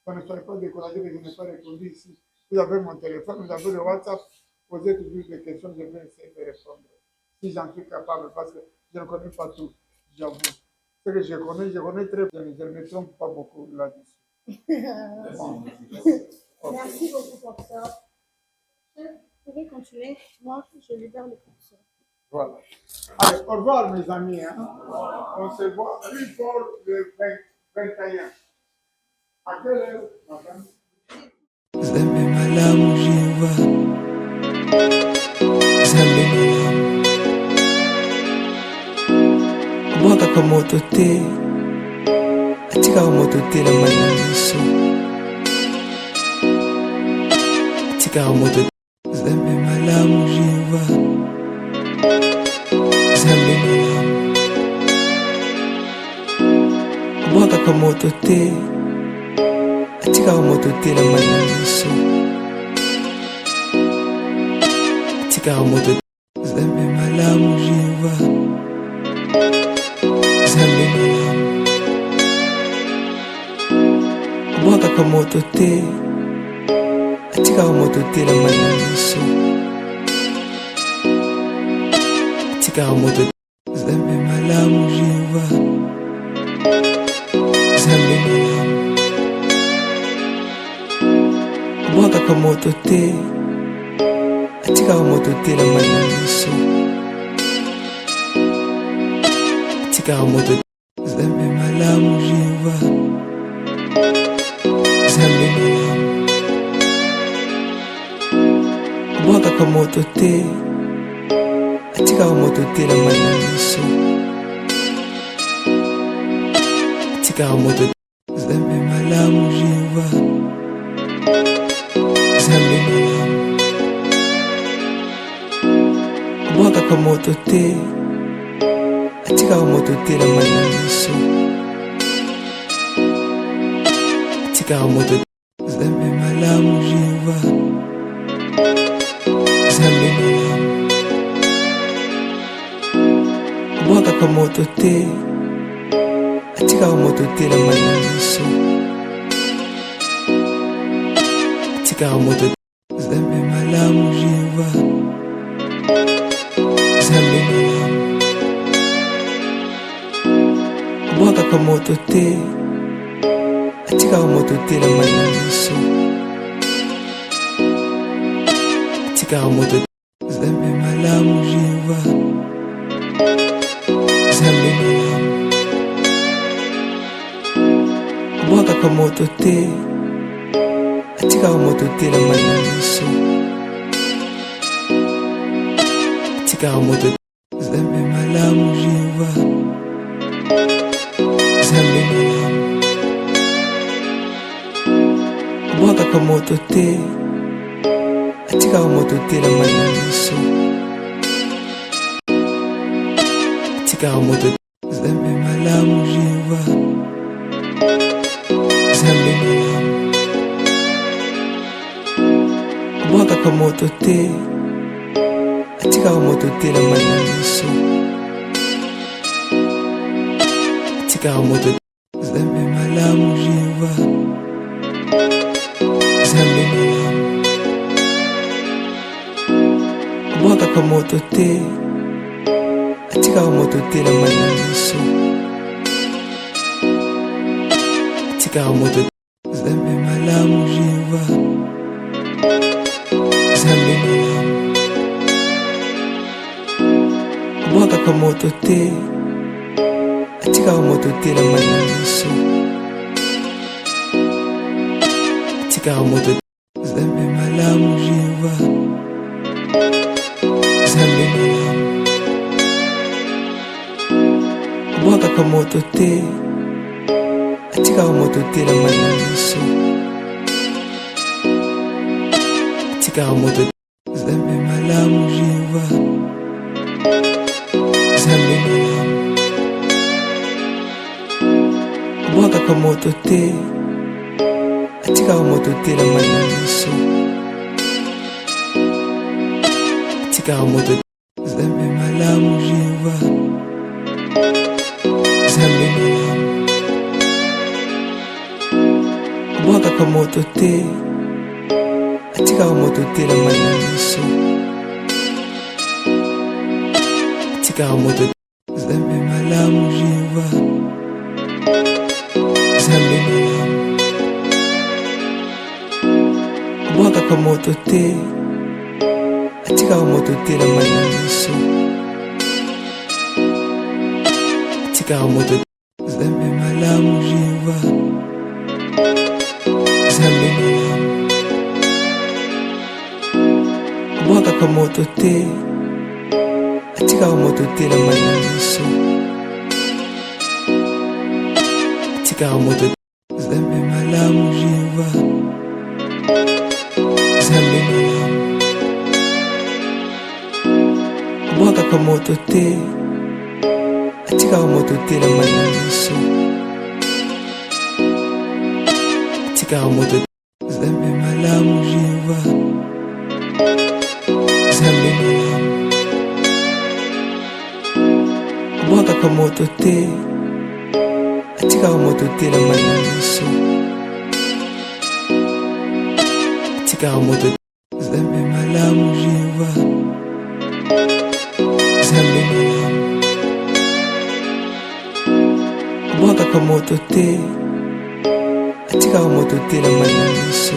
Ne soyez pas découragés que je n'ai pas répondu ici. Vous avez mon téléphone, vous avez le WhatsApp. Posez toujours des questions, je vais essayer de répondre. Si j'en suis capable, parce que je ne connais pas tout, j'avoue. Ce que je connais très bien, je ne me trompe pas beaucoup là-dessus. Merci beaucoup, professeur. Vous pouvez continuer. Moi, je libère le professeur. Voilà. Allez, au revoir, mes amis. Hein. On se voit plus fort le 21. À quelle heure, madame? Zambe malamu Jehova, Zambe malamu. Bwaka kwa moto te, atika kwa moto te na mananiso. Atika kwa moto te. Zambe malamu Jehova, Zambe malamu. Bwaka kwa moto te, atika kwa moto te na mananiso. Atika kwa moto te. Zambe malamu Jehova, Zambe malamu. Bwaka kwa moto te, atika kwa moto te na mananiso. Atika kwa moto te. Zambe malamu Jehova, Zambe malamu. Bwaka kwa moto te, atika moto te na manamiso atika moto Zambe malamu Jehova Zambe malamu Bwaka kwa moto te atika moto te na manamiso atika moto Zambe malamu Jehova Zambe malamu Bwaka kwa moto te atika moto te na manamiso atika moto Zambe malamu Jehova Zambe malamu Bwaka kwa moto te atika moto te na manamiso atika moto Zambe malamu Jehova Zambe malamu Bwaka kwa moto te atika moto te na manamiso atika moto Zambe malamu Jehova Zambe malamu Bwaka kwa moto te atika moto te na manamiso atika moto Zambe malamu Jehova Zambe malamu Bwaka kwa moto te atika moto te na manamiso atika moto Zambe malamu Jehova Zambe malamu Bwaka kwa moto te atika moto te na manamiso atika moto Zambe malamu Jehova Zambe malamu Bwaka kwa moto te atika moto te na manamiso atika moto Zambe malamu Jehova Zambe malamu Bwaka kwa moto te atika moto te na manamiso atika moto Zambe malamu Jehova Zambe malamu Bwaka kwa moto te atika moto te na manamiso atika moto Zambe malamu Jehova Zambe malamu Bwaka kwa moto te atika moto te na manamiso atika moto Zambe malamu Jehova Zambe malamu Bwaka kwa moto te atika moto te na manamiso atika moto Zambe malamu Jehova Zambe malamu Bwaka kwa moto te atika moto te na manamiso atika moto Zambe malamu Jehova Zambe malamu Bwaka kwa moto te atika moto te na manamiso atika moto Zambe malamu Jehova Zambe malamu Bwaka kwa moto te atika moto te na manamiso atika moto Zambe malamu Jehova Zambe malamu Bwaka kwa moto te atika moto te na manamiso atika moto Zambe malamu Jehova Zambe malamu Bwaka kwa moto te atika moto te na manamiso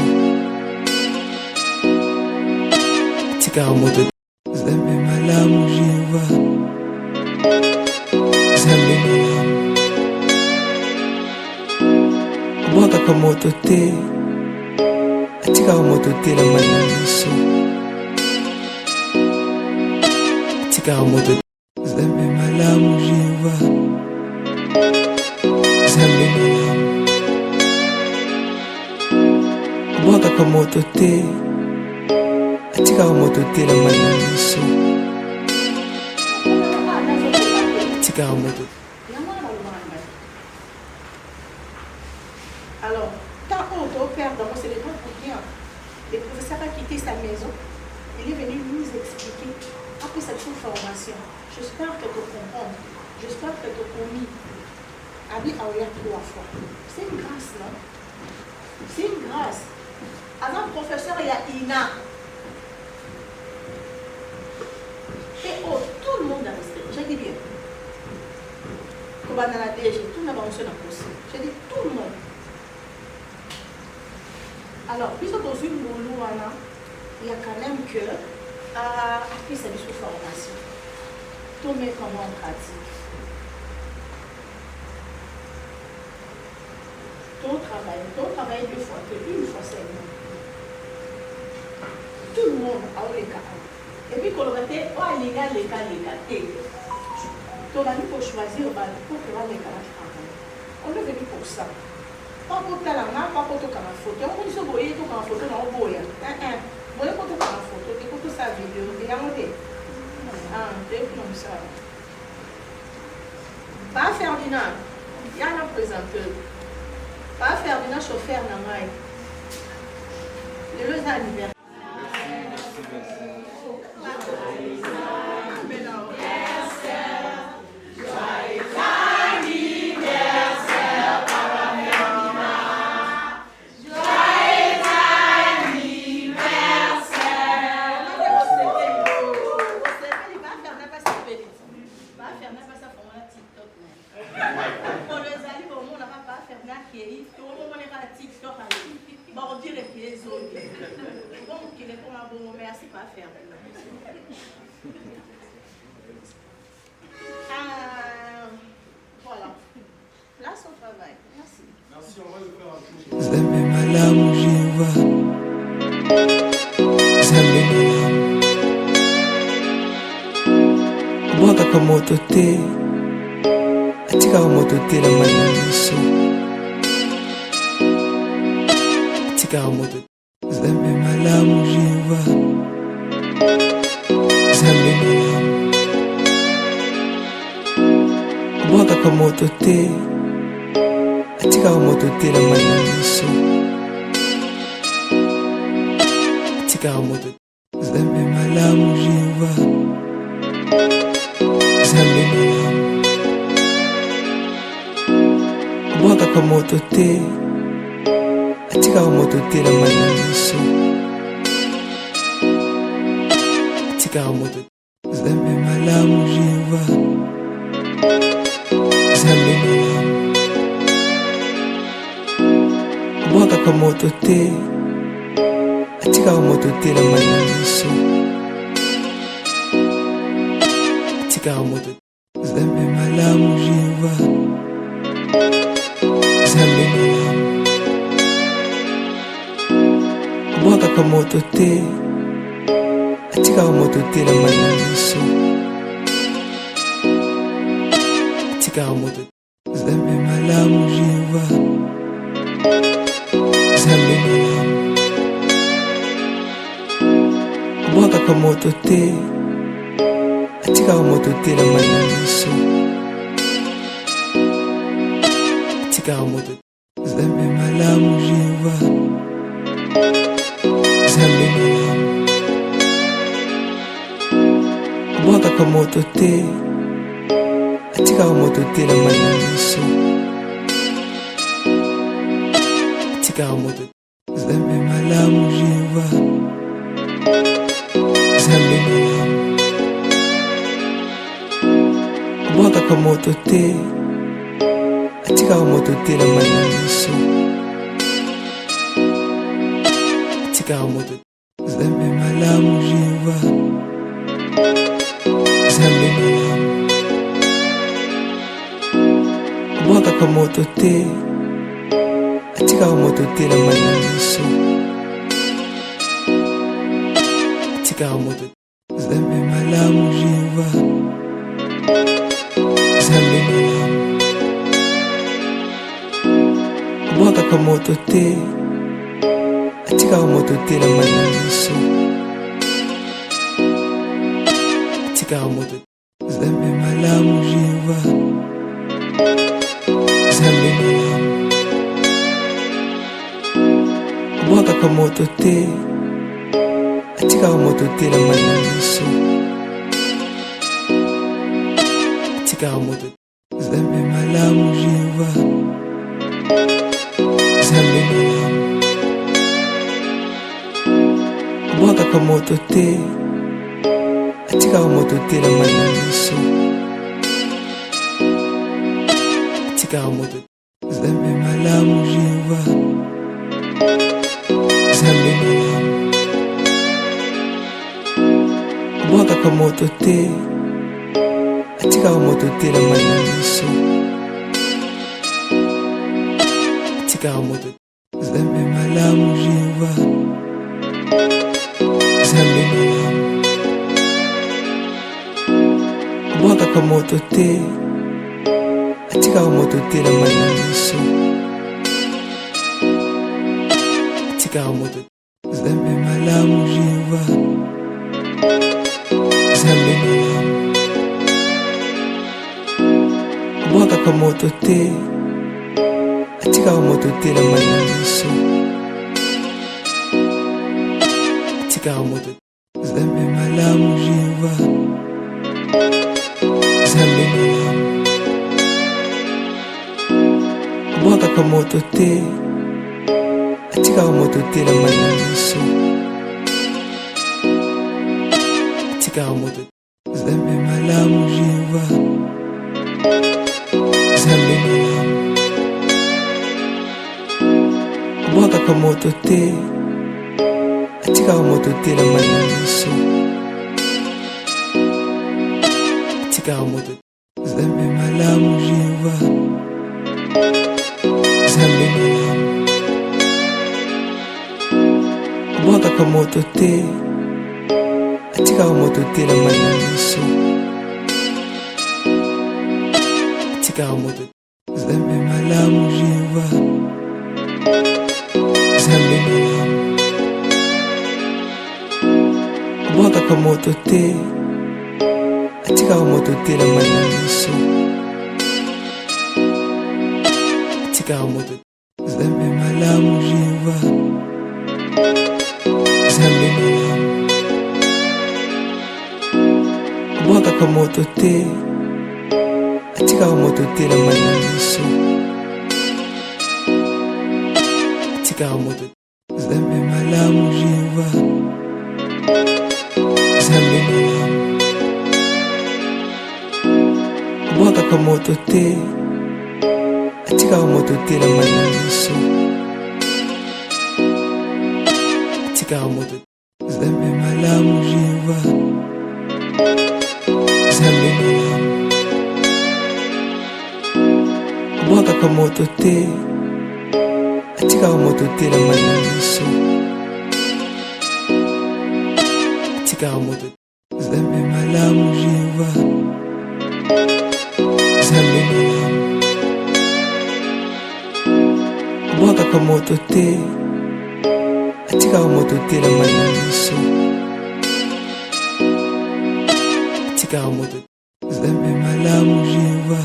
atikaka moto Zambe malamu Jehova Zambe malamu Bwakaka moto te atikaka moto te na mai na miso atikaka moto Zambe malamu Jehova Zambe malamu Bwakaka moto te atikaka moto te na mai na miso atikaka moto. Alors, quand on doit perdre, c'est le grand pour rien. Le professeur a quitté sa maison. Il est venu nous expliquer après cette formation. J'espère que tu comprends. J'espère que tu commis. Abi a ouvert 3 fois. C'est une grâce, non? C'est une grâce. Avant le professeur, il y a Ina. Et oh, tout le monde a resté. J'ai dit bien. Comme dans la DG, tout le monde a reçu la poste. J'ai dit tout le monde. Alors, puisque dans une Moulouana, il y a quand même que après cette formation, tout met comment on pratique. Tout travaille 2 fois, que 1 fois seulement. Tout le monde a eu les cas. Et puis, quand on a dit, oh, les gars, tu as mis pour choisir, pour que les gars travaillent. On est venu pour ça. Pas pour ta main, pas pour ta photo. On dit que vous voyez tout en photo, non, vous voyez. Vous voyez pour ta photo, écoutez sa vidéo, regardez. C'est comme ça. Pas Ferdinand, il y a un présenteur. Pas Ferdinand, chauffeur, Namaï. Le leus d'anniversaire. Merci pas faire. Voilà. Place au travail. Merci. Merci, on va le faire un tour. Zambe malamu Jehova Zambe malamu Bwakaka moto te atikaka moto te na mai na miso atikaka moto Zambe malamu Jehova Zambe malamu Bwakaka moto te atikaka moto te na mai na miso atikaka moto Zambe malamu Jehova Zambe malamu Bwakaka moto te atikaka moto te na mai na miso atikaka moto Zambe malamu Jehova Zambe malamu Bwakaka moto te atikaka moto te na mai na miso atikaka moto Zambe malamu Jehova Zambe malamu Bwakaka moto te atikaka moto te na mai na miso atikaka moto Zambe malamu Jehova Zambe malamu Bwakaka moto te atikaka moto te na mai na miso atikaka moto Zambe malamu Jehova Zambe malamu Bwakaka moto te atikaka moto te na mai na miso atikaka moto Zambe malamu Jehova Zambe malamu Bwakaka moto te atikaka moto te na mai na miso atikaka moto Zambe malamu Jehova Zambe malamu Bwaka kwa moto te Atika wa moto te na mananiso Atika wa moto Zambe malamu Jehova Zambe malamu Bwaka kwa moto te Atika wa moto te na mananiso Atika wa moto Zambe malamu Jehova Zambe malamu Bwaka kwa moto te Atika wa moto te na mananiso Atika wa moto Zambe malamu Jehova Zambe malamu Bwaka kwa moto te Atika wa moto te na mananiso Atika wa moto Zambe malamu Jehova Zambe malamu Bwaka kwa moto te Atika wa moto te na mananiso Atika wa moto Zambe malamu Jehova Zambe malamu Bwaka kwa moto te Atika wa moto te na mananiso Atika wa moto Zambe malamu Jehova Zambe malamu Bwaka kwa moto te Atika wa moto te na mananiso Atika wa moto Zambe malamu Jehova Zambe malamu Bwaka kwa moto te Atika wa moto te na mananiso Atika wa moto Zambe malamu Jehova Zambe malamu Bwaka kwa moto te Atika wa moto te na mananiso Atika wa moto Zambe malamu Jehova Zambe malamu Bwaka kwa moto te Atika wa moto te na mananiso Atika wa moto Zambe malamu Jehova Zambe malamu Bwaka kwa moto te Atika wa moto te na mananiso Atika wa moto Zambe malamu Jehova Zambe malamu Bwaka kwa moto te Atika wa moto te na mananiso Atika wa moto Zambe malamu Jehova Zambe malamu Bwaka kwa moto te Atika wa moto te na mananiso Atika wa moto Zambe malamu Jehova Zambe malamu Bwaka kwa moto te Atika wa moto te na mananiso Atika wa moto Zambe malamu Jehova Zambe malamu Bwaka kwa moto te Atika wa moto te na mananiso Atika wa moto Zambe malamu Jehova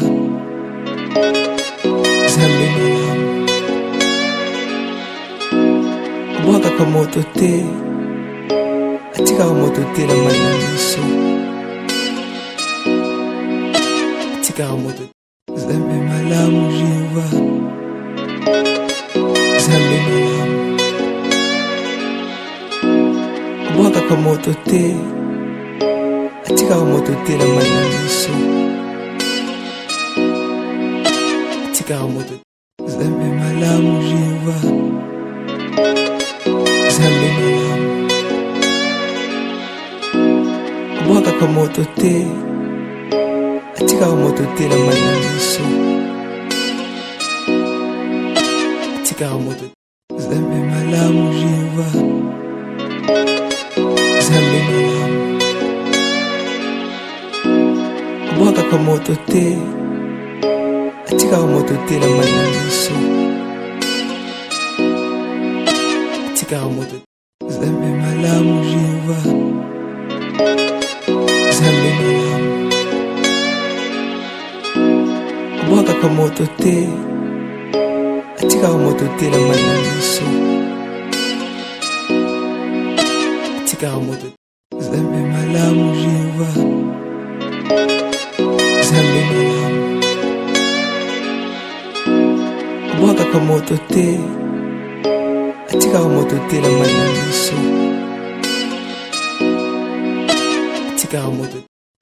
Zambe malamu Bwaka kwa moto te Atika wa moto te na mananiso Atika wa moto Zambe malamu Jehova Zambe malamu Bwaka kwa moto te Atika wa moto te na mananiso Atika wa moto Zambe malamu Jehova Zambe malamu Bwaka kwa moto te atika moto te na mai na miso atika moto Zambe malamu Jehova Zambe malamu Bwaka kwa moto te atika moto te na mai na miso atika moto Zambe malamu Jehova Zambe malamu Bwaka kwa moto te atika moto te na mai na miso atika moto Zambe malamu Jehova Zambe malamu Bwaka kwa moto te atika moto te na mai na miso atika moto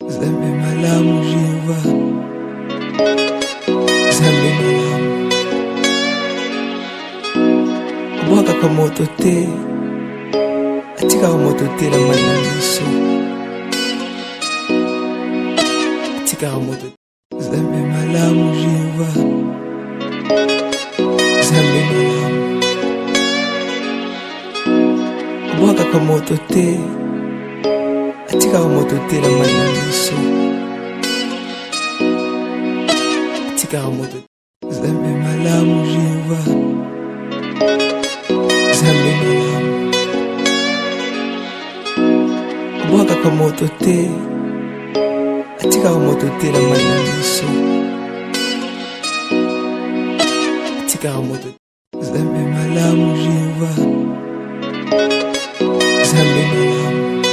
Zambe malamu Jehova Zambe malamu Bwaka kwa moto te atika moto te na mai na miso atika moto Zambe malamu Jehova Zambe malamu Bwaka kwa moto te atika moto te na mai na miso atika moto Zambe malamu Jehova Zambe malamu Bwaka kwa moto te atika moto te na mai na miso atika moto Zambe malamu Jehova Zambe malamu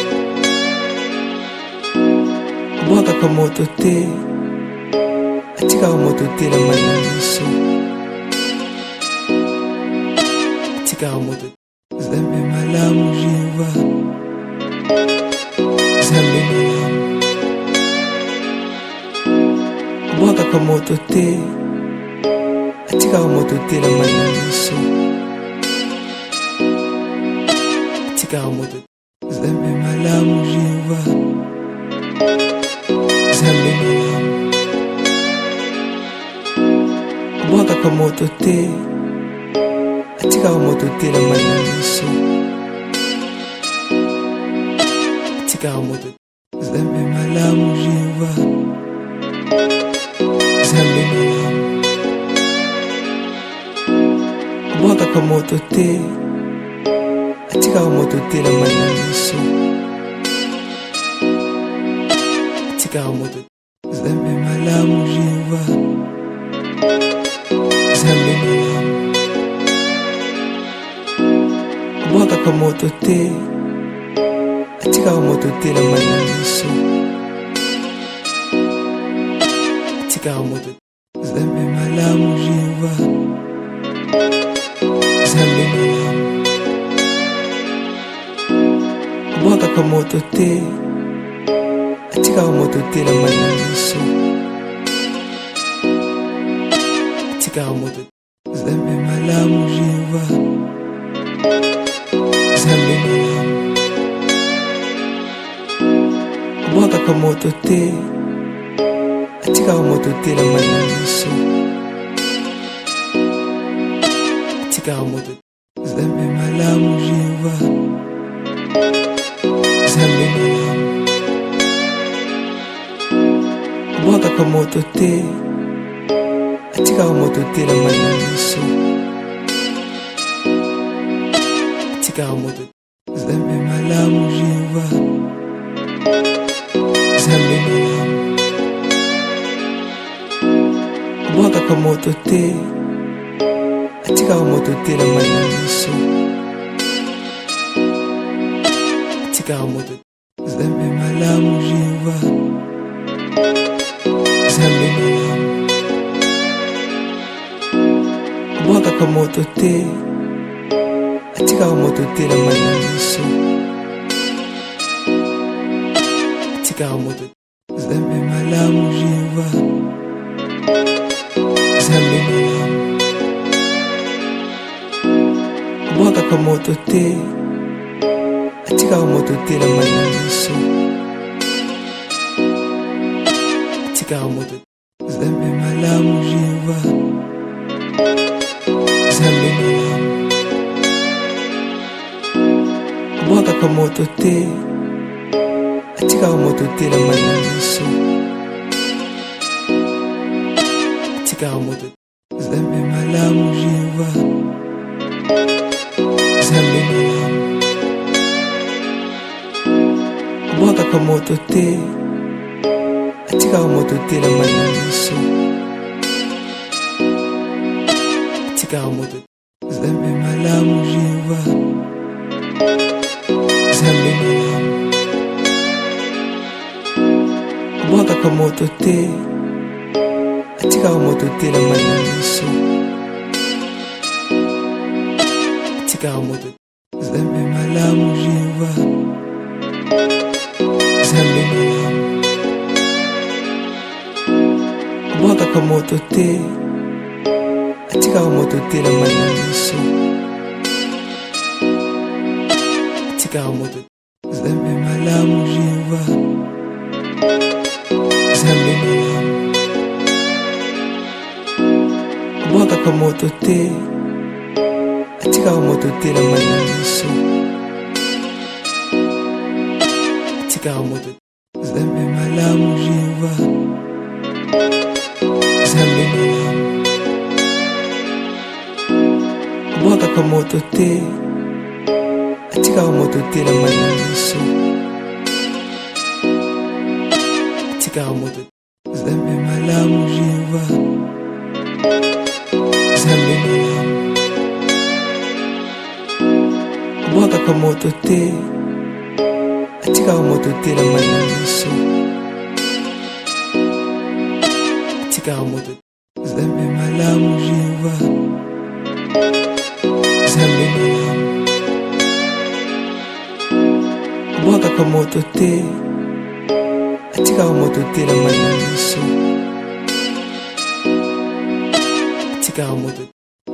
Bwaka kwa moto te atika moto te na mai na miso atika moto Zambe malamu Jehova Zambe malamu Bwaka kwa moto te atika moto te na mai na miso atika moto Zambe malamu Jehova Zambe malamu Bwaka kwa moto te atika moto te na mai na miso atika moto Zambe malamu Jehova Zambe malamu Bwaka kwa moto te atika moto te na mai na miso atika moto Zambe malamu Jehova Zambe malamu Bwaka kwa moto te atika moto te na mai na miso atika moto Zambe malamu Jehova Zambe malamu Bwaka kwa moto te atika moto te na mai na miso atika moto Zambe malamu Jehova Zambe malamu Bwaka kwa moto te atika moto te na mai na miso atika moto Zambe malamu Jehova Zambe malamu Bwaka kwa moto te atika moto te na mai na miso atika moto Zambe malamu Jehova Zambe malamu Bwaka kwa moto te atika moto te na mai na miso atika moto Zambe malamu Jehova Zambe malamu Bwaka kwa moto te atika moto te na mai na miso atika moto Zambe malamu Jehova Zambe malamu Bwaka kwa moto te atika moto te na mai na miso atikaka moto Zambe malamu Jehova Zambe malamu Bwakaka moto te atikaka moto te na mai na miso atikaka moto Zambe malamu Jehova Zambe malamu Bwakaka moto te atikaka moto te na mai na miso atikaka moto Zambe malamu Jehova Zambe malamu Bwakaka moto te atikaka moto te na mai na miso atikaka moto Zambe malamu Jehova Zambe malamu Bwakaka moto te atikaka moto te na mai na miso atikaka moto Zambe malamu Jehova Zambe malamu Bwakaka moto te atikaka moto te na mai na miso atikaka moto Zambe malamu Jehova Zambe malamu Bwakaka moto te atikaka moto te na mai na miso atikaka moto Zambe malamu Jehova Zambe malamu Bwakaka moto te atikaka moto te na mai na miso atikaka moto Zambe malamu Jehova Zambe malamu Bwakaka moto te atikaka moto te na mai na miso atikaka moto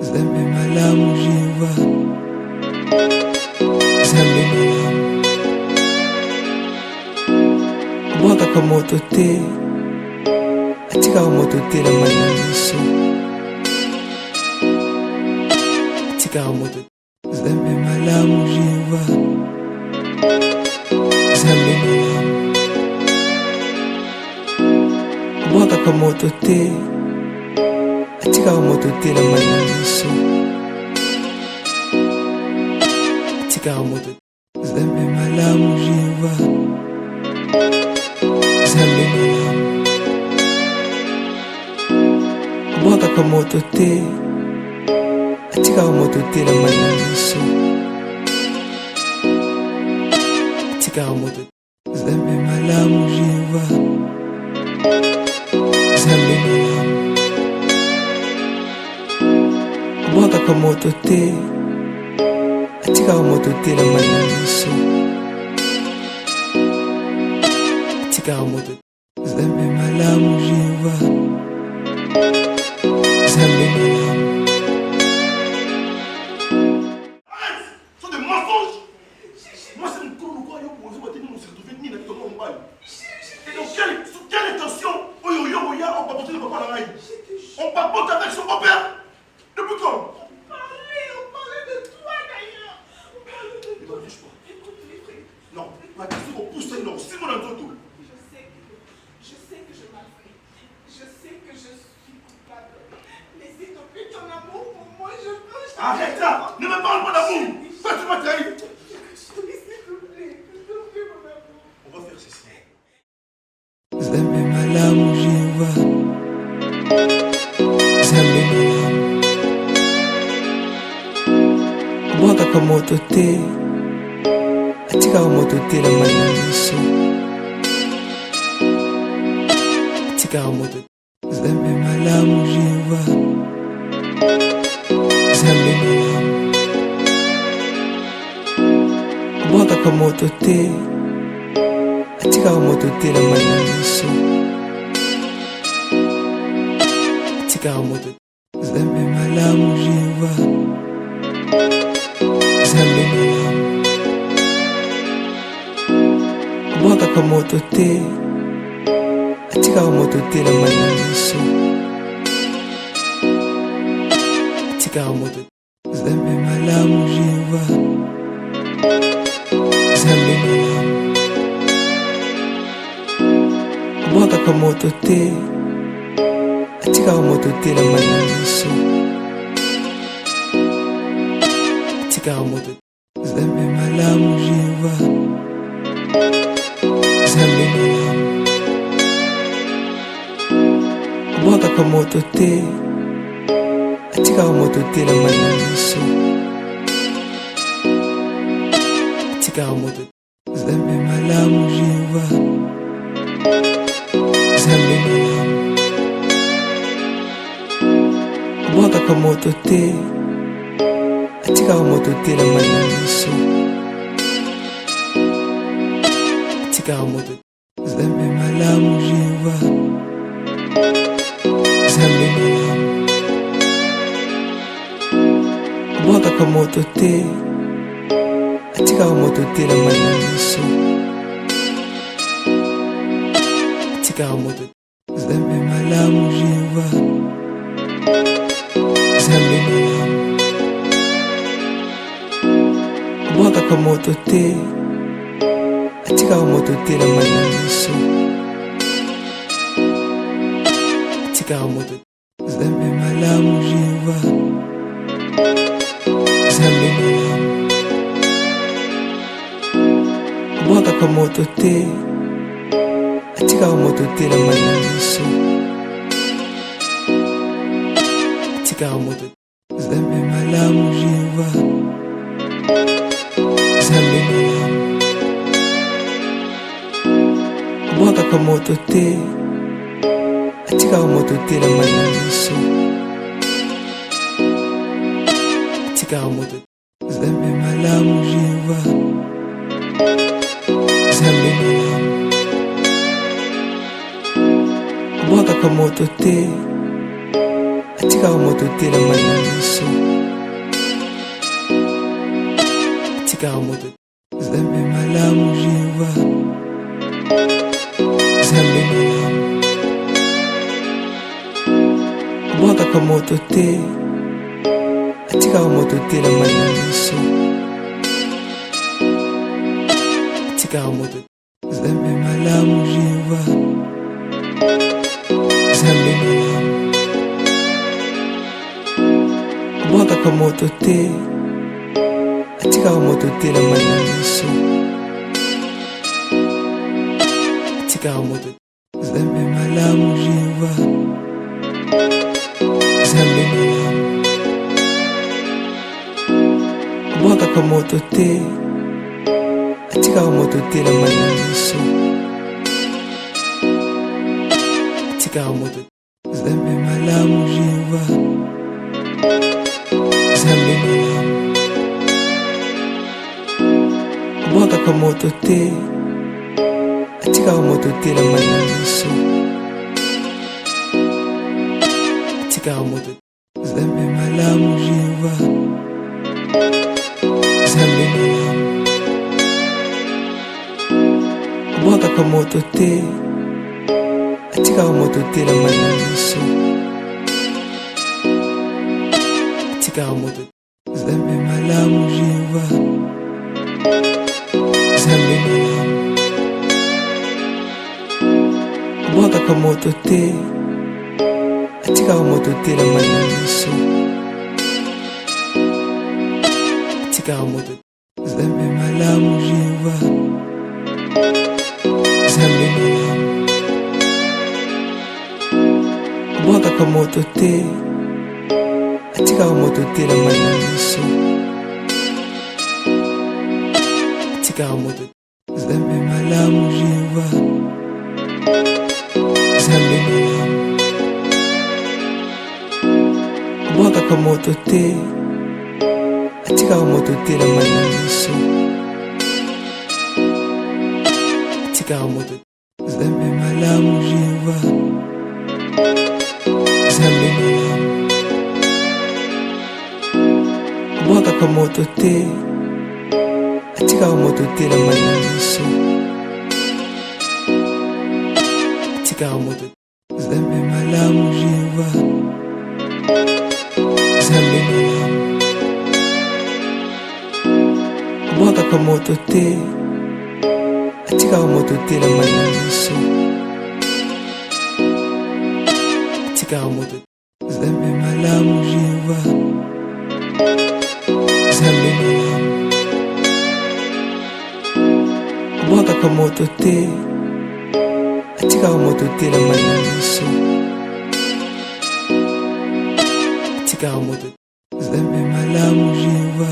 Zambe malamu Jehova Zambe malamu Bwakaka moto te atikaka moto te na mai na miso atikaka moto Zambe malamu Jehova Zambe malamu Bwakaka moto te atikaka moto te na mai na miso atikaka moto Zambe malamu Jehova Zambe malamu Bwakaka moto te atikaka moto te na mai na miso atikaka moto Zambe malamu Jehova Zambe malamu Bwakaka moto te atikaka moto te na mai na miso atikaka moto Zambe malamu Jehova Zambe malamu Arrête! Ce sont des mensonges! Moi, c'est une cour de quoi yo pour vous nous retrouver ni dans ton bail. Et donc, sous quelle intention? On papote le papa dans l'ail. On papote avec son beau-père. Depuis quand? On parlait de toi d'ailleurs. On parlait de Ne toi. touche pas. Écoute, les frères. Non, ma question pour pousser non. Si mon antoto. Je sais que je m'en fait. Je sais que je suis coupable. Mais s'il te plaît, ton amour pour moi, je peux. Arrête là! Ne me parle pas d'amour! Pourquoi tu m'as trahi? S'il te plaît, mon amour. On va faire ceci. Zambe malamu Jehova Zambe malamu Bwakaka moto te atikaka moto te na mai na miso atikaka moto Zambe malamu Jehova Zambe malamu Bwakaka moto te atikaka moto te na mai na miso atikaka moto Zambe malamu Jehova Zambe malamu Bwakaka moto te atikaka atika moto te na manamiso atika moto Zambe malamu Jehova Zambe malamu Bwaka kwa moto te atika moto te na manamiso atika moto Zambe malamu Jehova Zambe malamu Bwaka kwa moto te atika moto te na manamiso atika moto Zambe malamu Jehova Zambe malamu Bwaka kwa moto te atika moto te na manamiso atika moto Zambe malamu Jehova Zambe malamu Bwaka kwa moto te atika moto te na manamiso atika moto Zambe malamu Jehova Zambe malamu Bwaka kwa moto te atika moto te na manamiso atika moto Zambe malamu Jehova Zambe malamu Bwaka kwa moto te atika moto te na manamiso atika moto Zambe malamu Jehova Zambe malamu Bwaka kwa moto te atika moto te na manamiso atika moto Zambe malamu Jehova Zambe malamu Bwaka kwa moto te atika moto te na manamiso atika moto Zambe malamu Jehova Zambe malamu Bwaka kwa moto te atika moto te na manamiso atika moto Zambe malamu Jehova Zambe malamu Bwaka kwa moto te atika moto te na manamiso atika moto Zambe malamu Jehova Zambe malamu Bwaka kwa moto te atika moto te na manamiso atika moto Zambe malamu Jehova Zambe malamu Bwaka kwa moto te atika moto te na manamiso atika moto Zambe malamu Jehova Zambe malamu Bwaka kwa moto te atika moto te na manamiso atika moto Zambe malamu Jehova Zambe malamu Bwaka kwa moto te atika moto te na manamiso atika moto Zambe malamu Jehova Zambe malamu Bwaka kwa moto te atika moto te na manamiso atika moto Zambe malamu Jehova Zambe malamu Bwaka kwa moto te atika moto te na manamiso atika moto Zambe malamu Jehova Zambe malamu Bwaka kwa moto te atika moto te na manamiso atikaka moto Zambe malamu Jehova Zambe malamu bwakaka moto te atikaka moto te na mai na miso atikaka moto Zambe malamu Jehova Zambe malamu bwakaka moto te atikaka moto te na mai na miso atikaka moto Zambe malamu Jehova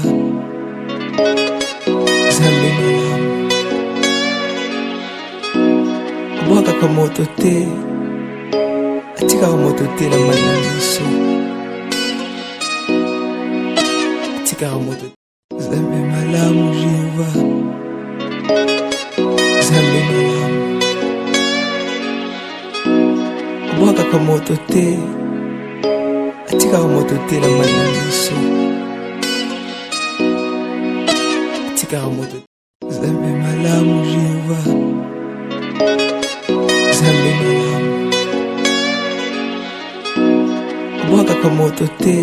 Zambe malamu bwakaka moto te atikaka moto te na mai na miso atikaka moto Zambe malamu Jehova Zambe malamu bwakaka moto te atikaka moto te na mai na miso atikaka moto Zambe malamu Jehova Zambe malamu bwakaka moto te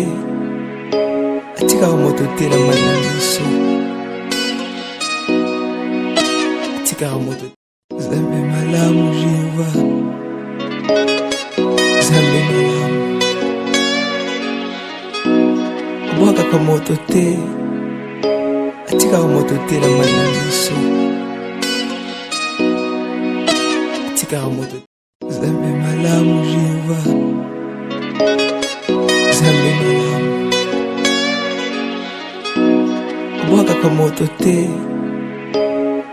atikaka moto te na mai na miso atikaka moto Zambe malamu Jehova Zambe malamu bwakaka moto te atikaka moto te na mai na miso atikaka moto Zambe malamu Jehova Zambe malamu bwakaka moto te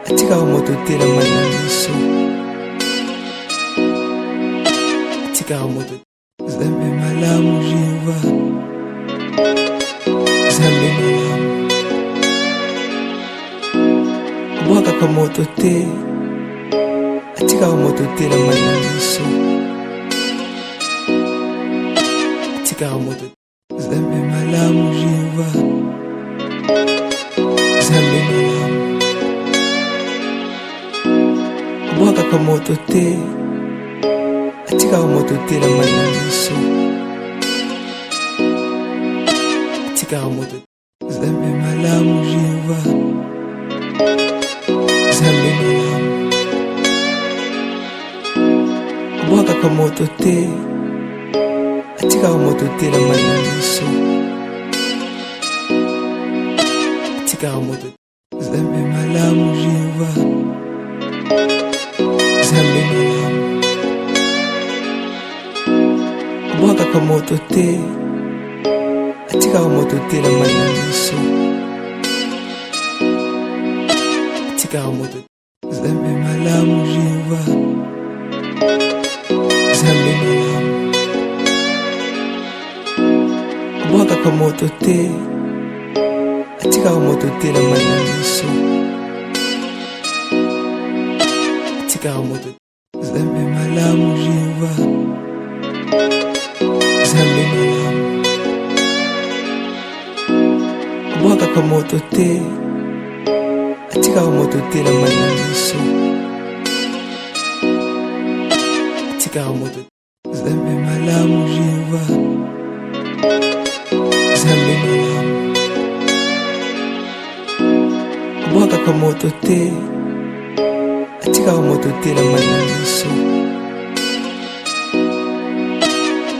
atikaka moto te na mai na miso atikaka moto Zambe malamu Jehova Zambe malamu bwakaka moto te atikaka moto te na mai na miso atikaka moto Zambe malamu Jehova Zambe malamu bwakaka moto te atikaka moto te na mai na miso atikaka moto Zambe malamu Jehova Zambe malamu bwakaka moto te atikaka moto te na mai na miso atikaka moto Zambe malamu Jehova Zambe malamu bwakaka moto te atikaka moto te na mai na miso atikaka moto Zambe malamu Jehova Zambe malamu bwakaka moto te atikaka moto te na mai na miso atikaka moto Zambe malamu Jehova Zambe malamu bwakaka moto te atikaka moto te na mai na miso atikaka moto Zambe malamu Jehova Zambe malamu bwakaka moto te atikaka moto te na mai na miso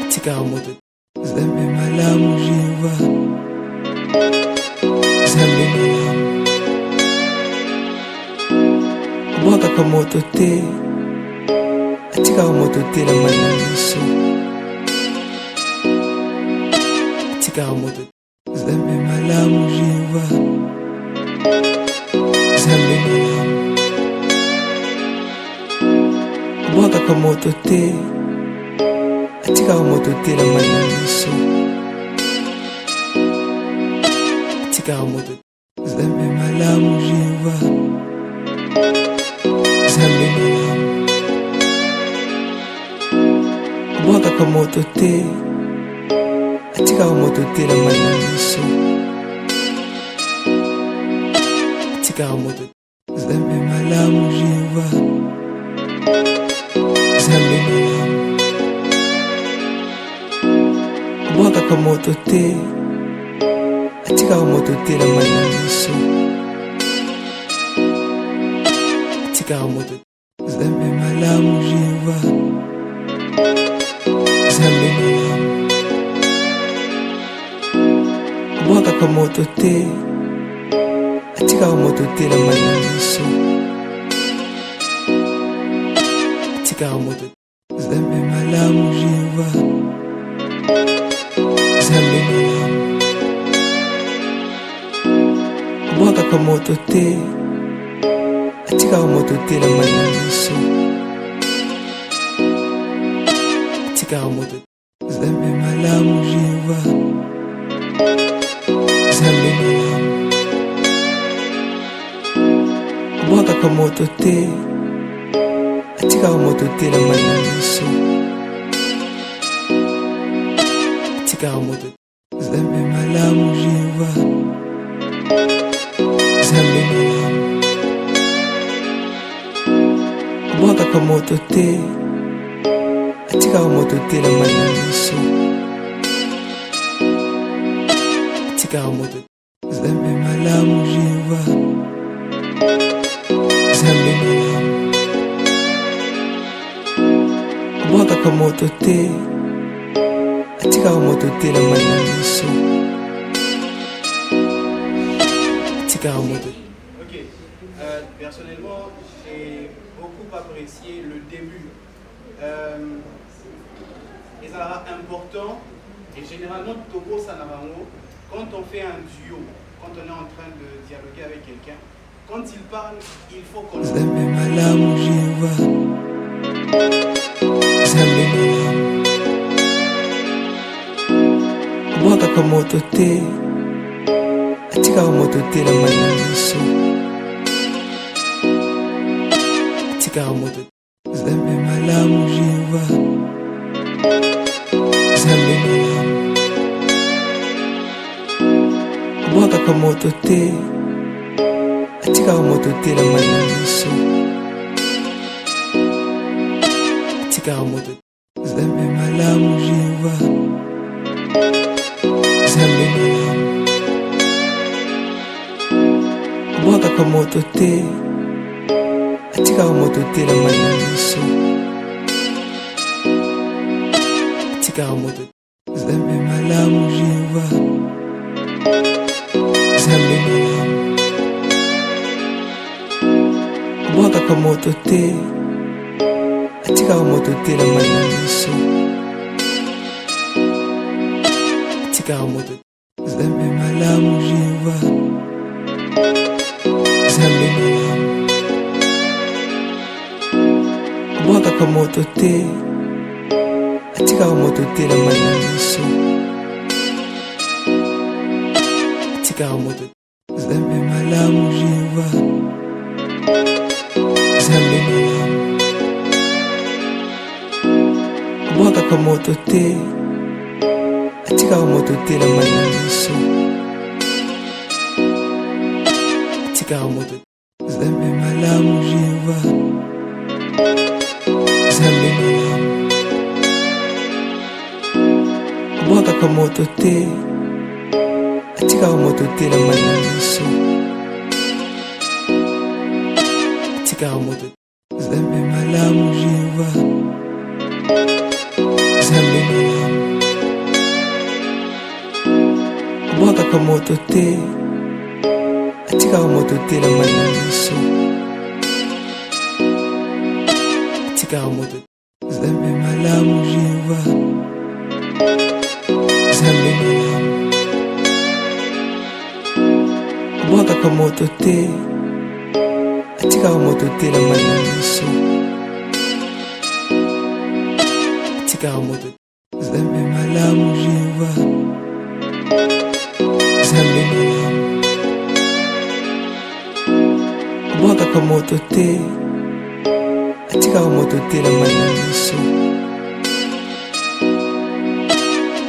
atikaka moto Zambe malamu Jehova Zambe malamu bwakaka moto te atikaka moto te na mai na miso atikaka moto Zambe malamu Jehova Zambe malamu bwakaka moto te atikaka moto te na mai na miso atikaka moto Zambe malamu Jehova Zambe malamu bwakaka moto te atikaka moto te na mai na miso atikaka moto Zambe malamu Jehova Zambe malamu bwakaka moto te atikaka moto te na mai na miso atikaka moto Zambe malamu Jehova Zambe malamu bwakaka moto te atikaka moto te na mai na miso atikaka moto Zambe malamu Jehova Zambe malamu bwakaka moto te atikaka moto te na mai na miso atikaka moto Zambe malamu Jehova Zambe malamu bwakaka moto te atikaka moto te na mai na miso atikaka moto Zambe malamu Jehova Zambe malamu bwakaka moto te atikaka moto te na mai na miso atikaka moto Zambe malamu Jehova Zambe malamu bwakaka moto te atikaka moto te na mai na miso atikaka moto. Ok. Personnellement, j'ai beaucoup apprécié le début. Et ça sera important. Et généralement, Togo Sanabango, quand on fait un duo, quand on est en train de dialoguer avec quelqu'un, quand il parle, il faut qu'on... Zambe malamu Jehova Zambe malamu bwakaka moto te atikaka moto te na mai na miso atikaka moto Zambe malamu Jehova Zambe malamu bwakaka moto te atikaka moto te na mai na miso atikaka moto Zambe malamu Jehova Zambe malamu bwakaka moto te atikaka moto te na mai na miso atikaka moto Zambe malamu Jehova Zambe malamu bwakaka moto te atikaka moto te na mai na miso atikaka moto Zambe malamu Jehova Zambe malamu bwakaka moto te atikaka moto te na mai na miso atikaka moto Zambe malamu Jehova Zambe malamu bwakaka moto te atikaka moto te na mai na miso atikaka moto Zambe malamu Jehova Zambe malamu bwakaka moto te atikaka moto te na mai na miso atikaka moto Zambe malamu Jehova Zambe malamu bwakaka moto te atikaka moto te na mai na miso atikaka moto Zambe malamu Jehova Zambe malamu bwakaka moto te atikaka moto te na mai na miso atikaka moto Zambe malamu Jehova Zambe malamu bwakaka moto te atikaka moto te na mai na miso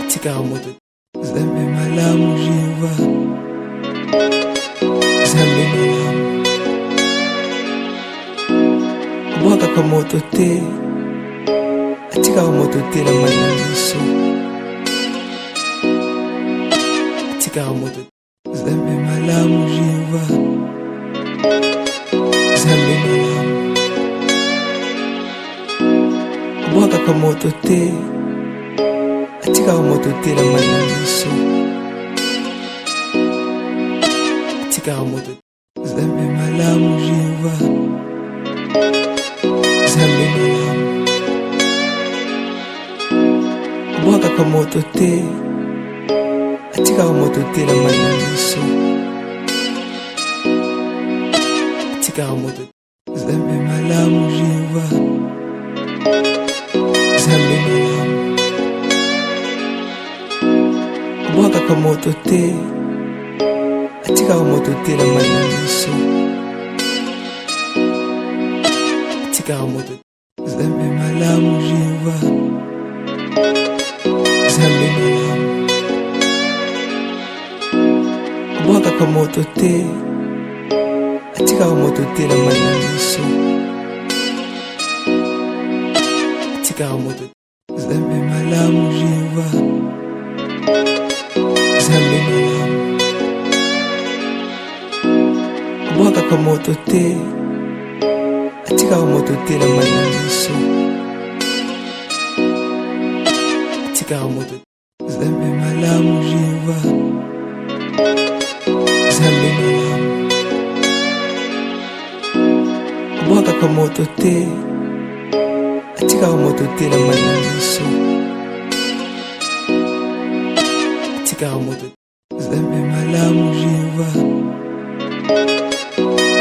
atikaka moto Zambe malamu Jehova Zambe malamu bwakaka moto te atikaka moto te na mai na miso atikaka moto Zambe malamu Jehova Zambe malamu bwakaka moto te atikaka moto te na mai na miso atikaka moto Zambe malamu Jehova Zambe malamu bwakaka moto te atikaka moto te na mai na miso atikaka moto Zambe malamu Jehova Zambe malamu bwakaka moto te atikaka moto te na mai na miso atikaka moto Zambe malamu Jehova Zambe malamu bwakaka moto te atikaka moto te na mai na miso atikaka moto Zambe malamu Jehova Zambe malamu bwakaka moto te atikaka moto te na mai na miso atikaka moto Zambe malamu Jehova Zambe malamu bwakaka moto te atikaka moto te na mai na miso atikaka moto Zambe malamu Jehova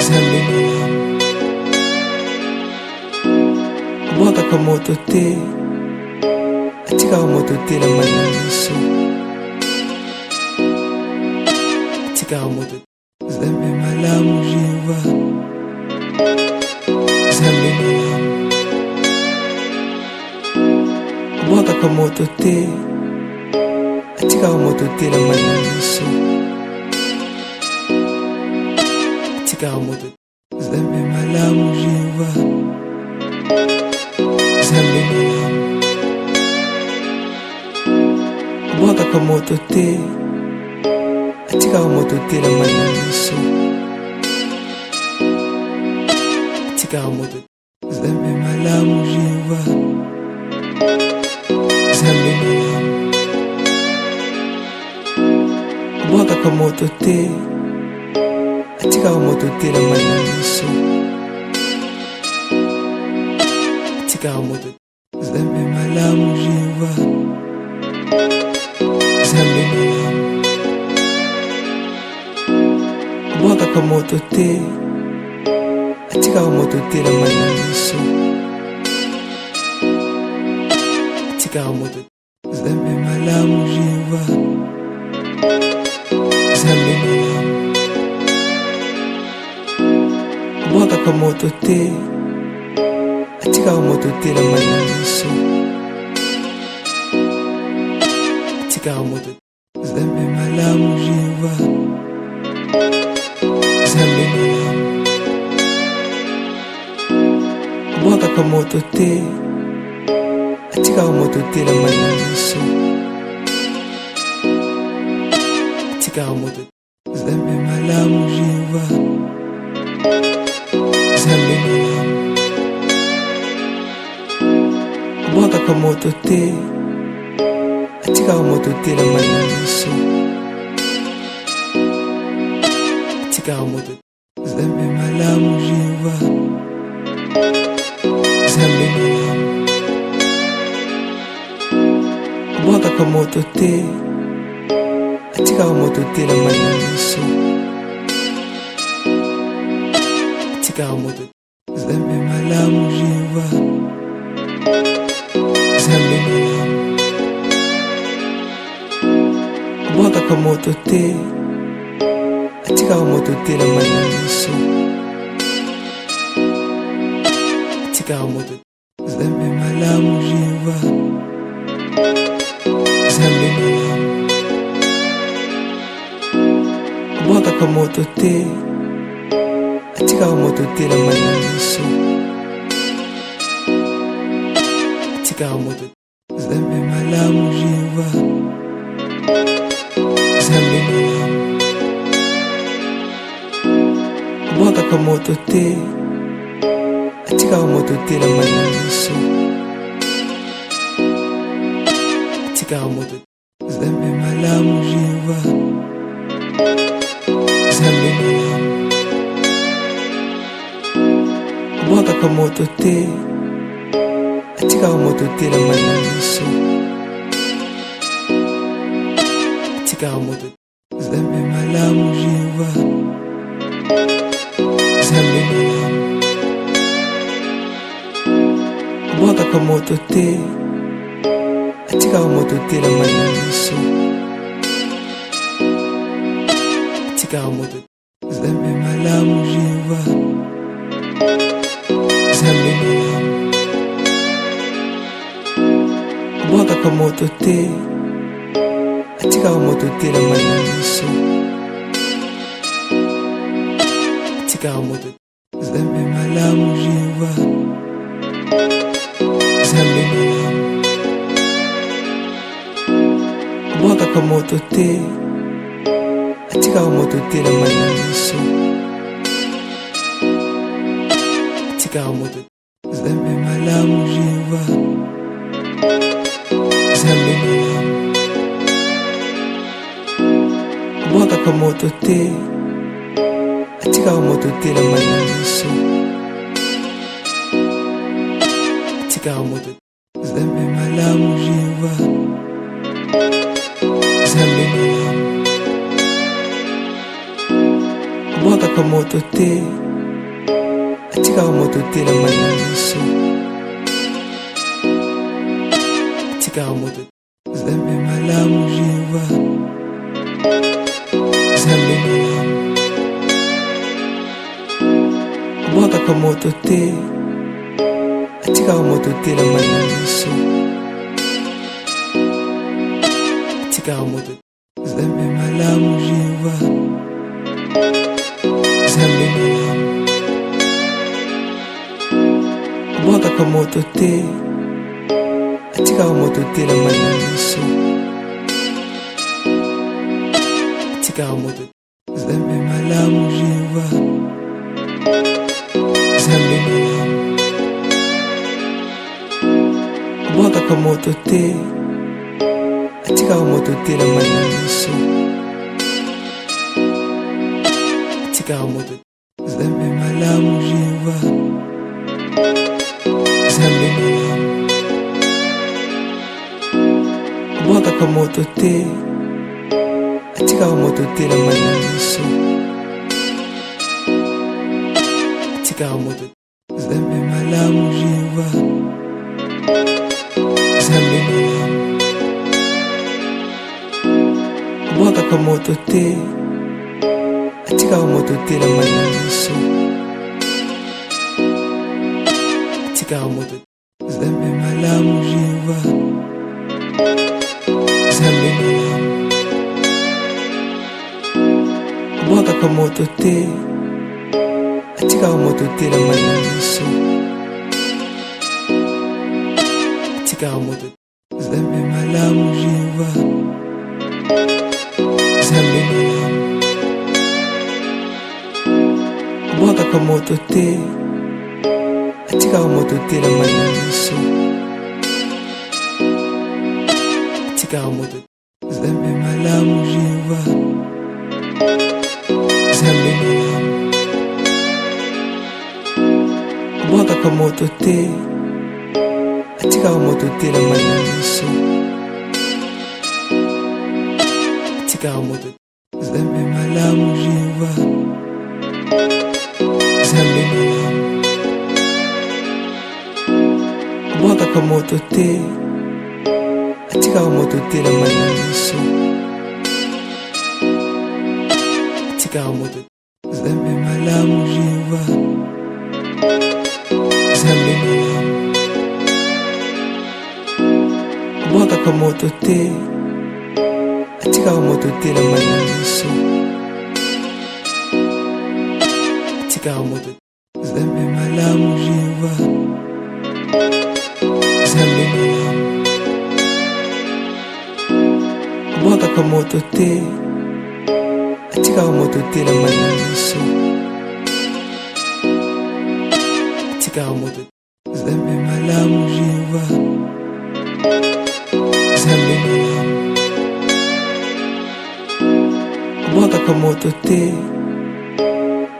Zambe malamu bwakaka moto te atikaka moto te na mai na miso atikaka moto Zambe malamu Jehova Zambe malamu bwakaka moto te atikaka moto te na mai na miso atikaka moto Zambe malamu Jehova Zambe malamu bwakaka moto te atikaka moto te na mai na miso atikaka moto Zambe malamu Jehova Zambe malamu bwakaka moto te atikaka moto te na mai na miso atikaka moto Zambe malamu Jehova Zambe malamu bwakaka moto te atikaka moto te na mai na miso atikaka moto Zambe malamu Jehova Zambe malamu bwakaka moto te atikaka moto te na mai na miso atikaka moto Zambe malamu Jehova Zambe malamu bwakaka moto te atikaka moto te na mai na miso atikaka moto Zambe malamu Jehova Zambe malamu bwakaka moto te atikaka moto te na mai na miso atikaka moto Zambe malamu Jehova Zambe malamu bwakaka moto te atikaka moto te na mai na miso atikaka moto Zambe malamu Jehova Zambe malamu bwakaka moto te atikaka moto te na mai na miso atikaka moto Zambe malamu Jehova Zambe malamu bwakaka moto te atikaka moto te na mai na miso atikaka moto Zambe malamu Jehova Zambe malamu bwakaka moto te atikaka moto te na mai na miso atikaka moto Zambe malamu Jehova Zambe malamu bwakaka moto te atikaka moto te na mai na miso atikaka moto Zambe malamu Jehova Zambe malamu bwakaka moto te atikaka moto te na mai na miso atikaka moto Zambe malamu Jehova Zambe malamu bwakaka moto te atikaka moto te na mai na miso atikaka moto Zambe malamu Jehova Zambe malamu bwakaka moto te atikaka moto te na mai na miso atikaka moto Zambe malamu Jehova Zambe malamu bwakaka moto te atikaka moto te na mai na miso atikaka moto Zambe malamu Jehova Zambe malamu bwakaka moto te atikaka moto te na mai na miso atikaka moto Zambe malamu Jehova Zambe malamu bwakaka moto te atikaka moto te na mai na miso atikaka moto Zambe malamu Jehova Zambe malamu bwakaka moto te atikaka moto te na mai na miso atikaka moto Zambe malamu Jehova Zambe malamu bwakaka moto te atikaka moto te na mai na miso atikaka moto Zambe malamu Jehova Zambe malamu bwakaka moto te atikaka moto te na mai na miso atikaka moto Zambe malamu Jehova Zambe malamu bwakaka moto te atikaka moto te na mai na miso atikaka moto Zambe malamu Jehova Zambe malamu bwakaka moto te atikaka moto te na mai na miso atikaka moto Zambe malamu Jehova Zambe malamu bwakaka moto te atikaka moto te na mai na miso atikaka moto Zambe malamu Jehova Zambe malamu bwakaka moto te atikaka moto te na mai na miso atikaka moto Zambe malamu Jehova Zambe malamu bwakaka moto te atikaka moto te na mai na miso atikaka moto Zambe malamu Jehova Zambe malamu bwakaka moto te atikaka moto te na mai na miso atikaka moto Zambe malamu Jehova Zambe malamu bwakaka moto te atikaka moto te na mai na miso, atikaka moto. Zambe malamu Jehova, Zambe malamu, abwakaka moto te,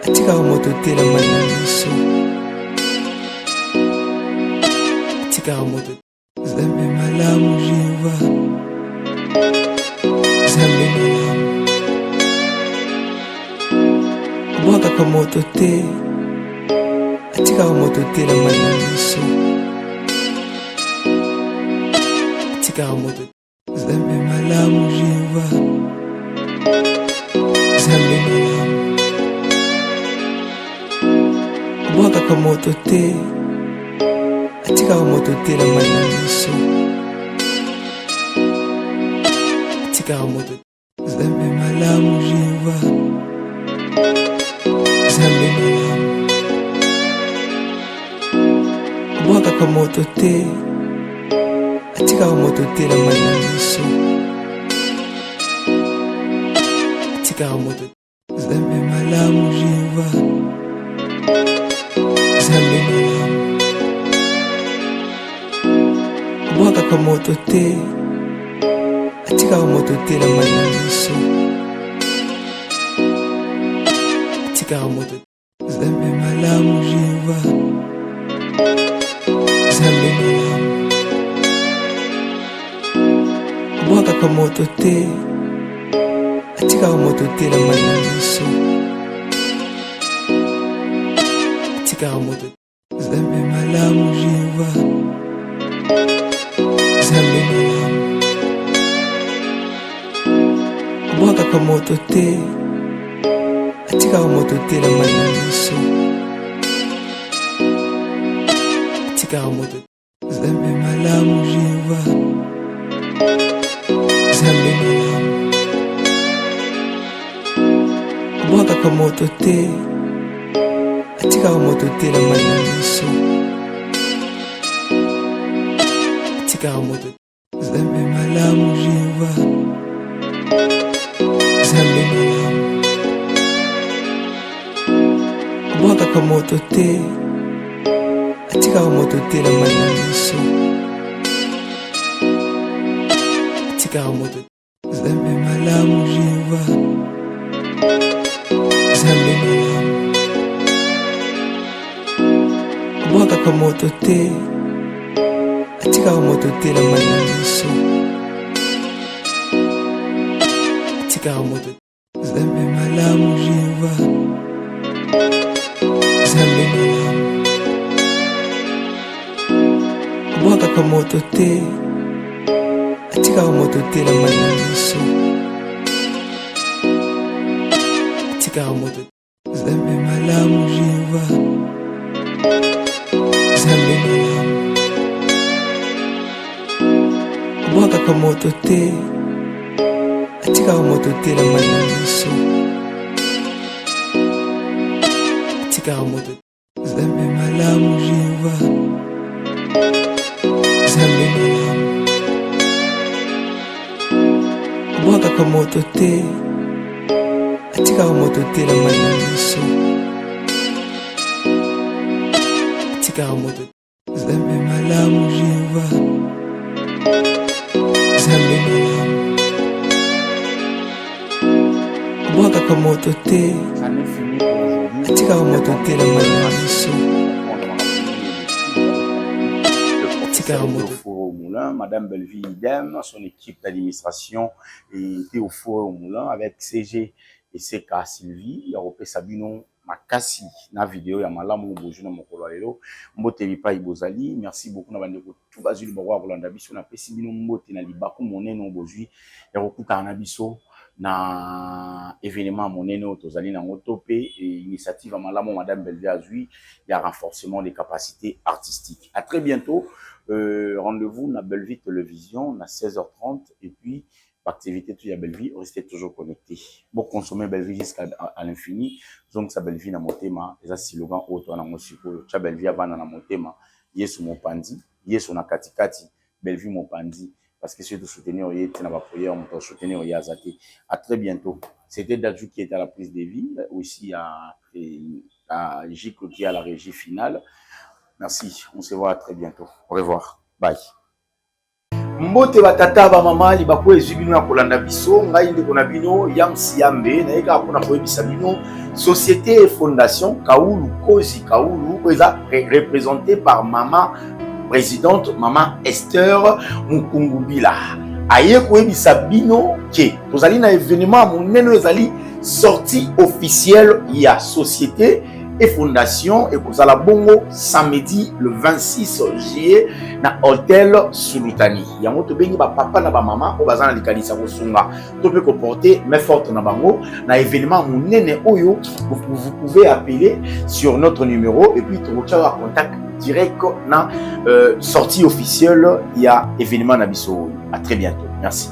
atikaka moto te na mai na miso, atikaka moto. Zambe malamu Jehova, Zambe malamu, abwakaka moto te, atikaka moto te na mai na miso, atikaka moto. Zambe malamu Jehova, Zambe malamu, abwakaka moto te, atikaka moto te na mai na miso, atikaka moto. Zambe malamu Jehova, Zambe malamu, abwakaka moto te, atikaka moto te na mai na miso, atikaka moto. Zambe malamu Jehova, Zambe malamu, abwakaka moto te, atikaka moto te na mai na miso, atikaka moto. Zambe malamu Jehova, Zambe malamu, abwakaka moto te, atikaka moto te na mai na miso, atikaka moto. Zambe malamu Jehova, Zambe malamu, abwakaka moto te, atikaka moto te na mai na miso, atikaka moto. Zambe malamu Jehova, Zambe malamu, abwakaka moto te, atikaka moto te na mai na miso, atikaka moto. Zambe malamu Jehova, Zambe malamu, abwakaka moto te, atikaka moto te na mai na miso, atikaka moto. Zambe malamu Jehova, Zambe malamu, abwakaka moto te, atikaka moto te na mai na miso, atikaka moto. Zambe malamu Jehova, Zambe malamu, abwakaka moto te, atikaka moto te na mai na miso, atikaka moto. Zambe malamu Jehova, Zambe malamu, abwakaka moto te, atikaka moto te na mai na miso, atikaka moto. Zambe malamu Jehova, Zambe malamu, abwakaka moto te, atikaka moto te na mai na miso, atikaka moto. Zambe malamu Jehova, Zambe malamu, abwakaka moto te, J'en ai fini pour aujourd'hui. atikaka moto te na mai na miso, atikaka moto. Au four au moulin, Madame Belleville idem, son équipe d'administration était au four au moulin avec CG et CK Sylvie, Yarope Sabino Makasi, na vidéo ya malamu boju na mokolo lelo, mbote bipa ibozali, merci beaucoup na bandeko tout bazuli bakwa kolanda biso na pesi bino mbote na libaku monene boju ya kokuta na biso na événement monene tozali na ngotope et initiative à malamu Madame Belleville azui, il y a renforcement des capacités artistiques. À très bientôt. Rendez-vous na Belleville Télévision à 16h30 et puis l'activité tout ya Belleville, restez toujours connectés. Bon consommer Belleville jusqu'à l'infini. Donc ça Belleville na motema, et ça slogan auto na mosiko, cha Belleville avant na motema, yesu mopandi, yesu na katikati, Belleville mopandi. parce que c'est de soutenir soutenir Azati. À très bientôt. C'était Dadju qui était à la prise de vie, aussi à Gico qui est à la régie finale. Merci, on se voit à très bientôt. Au revoir, bye. Mbote batata ba mama libako ezibino ya kolanda biso ngai ndeko na bino Yams Yambe na eka pona koyebisa bino société et fondation Kaoulou Kozi Kaoulou eza représenté par maman présidente maman Esther Mukungubila aye koyebisa bino ke tozali na événement monene ezali sortie officielle ya société et fondation et kozala bongo samedi le 26 juillet na hôtel Sulutani yango to bengi ba papa na ba mama o bazana likanisa ko sunga to pe ko porter main forte na bango na événement monene oyo vous pouvez appeler sur notre numéro et puis to tcha contact direct na sortie officielle il y a événement na biso. À très bientôt, merci.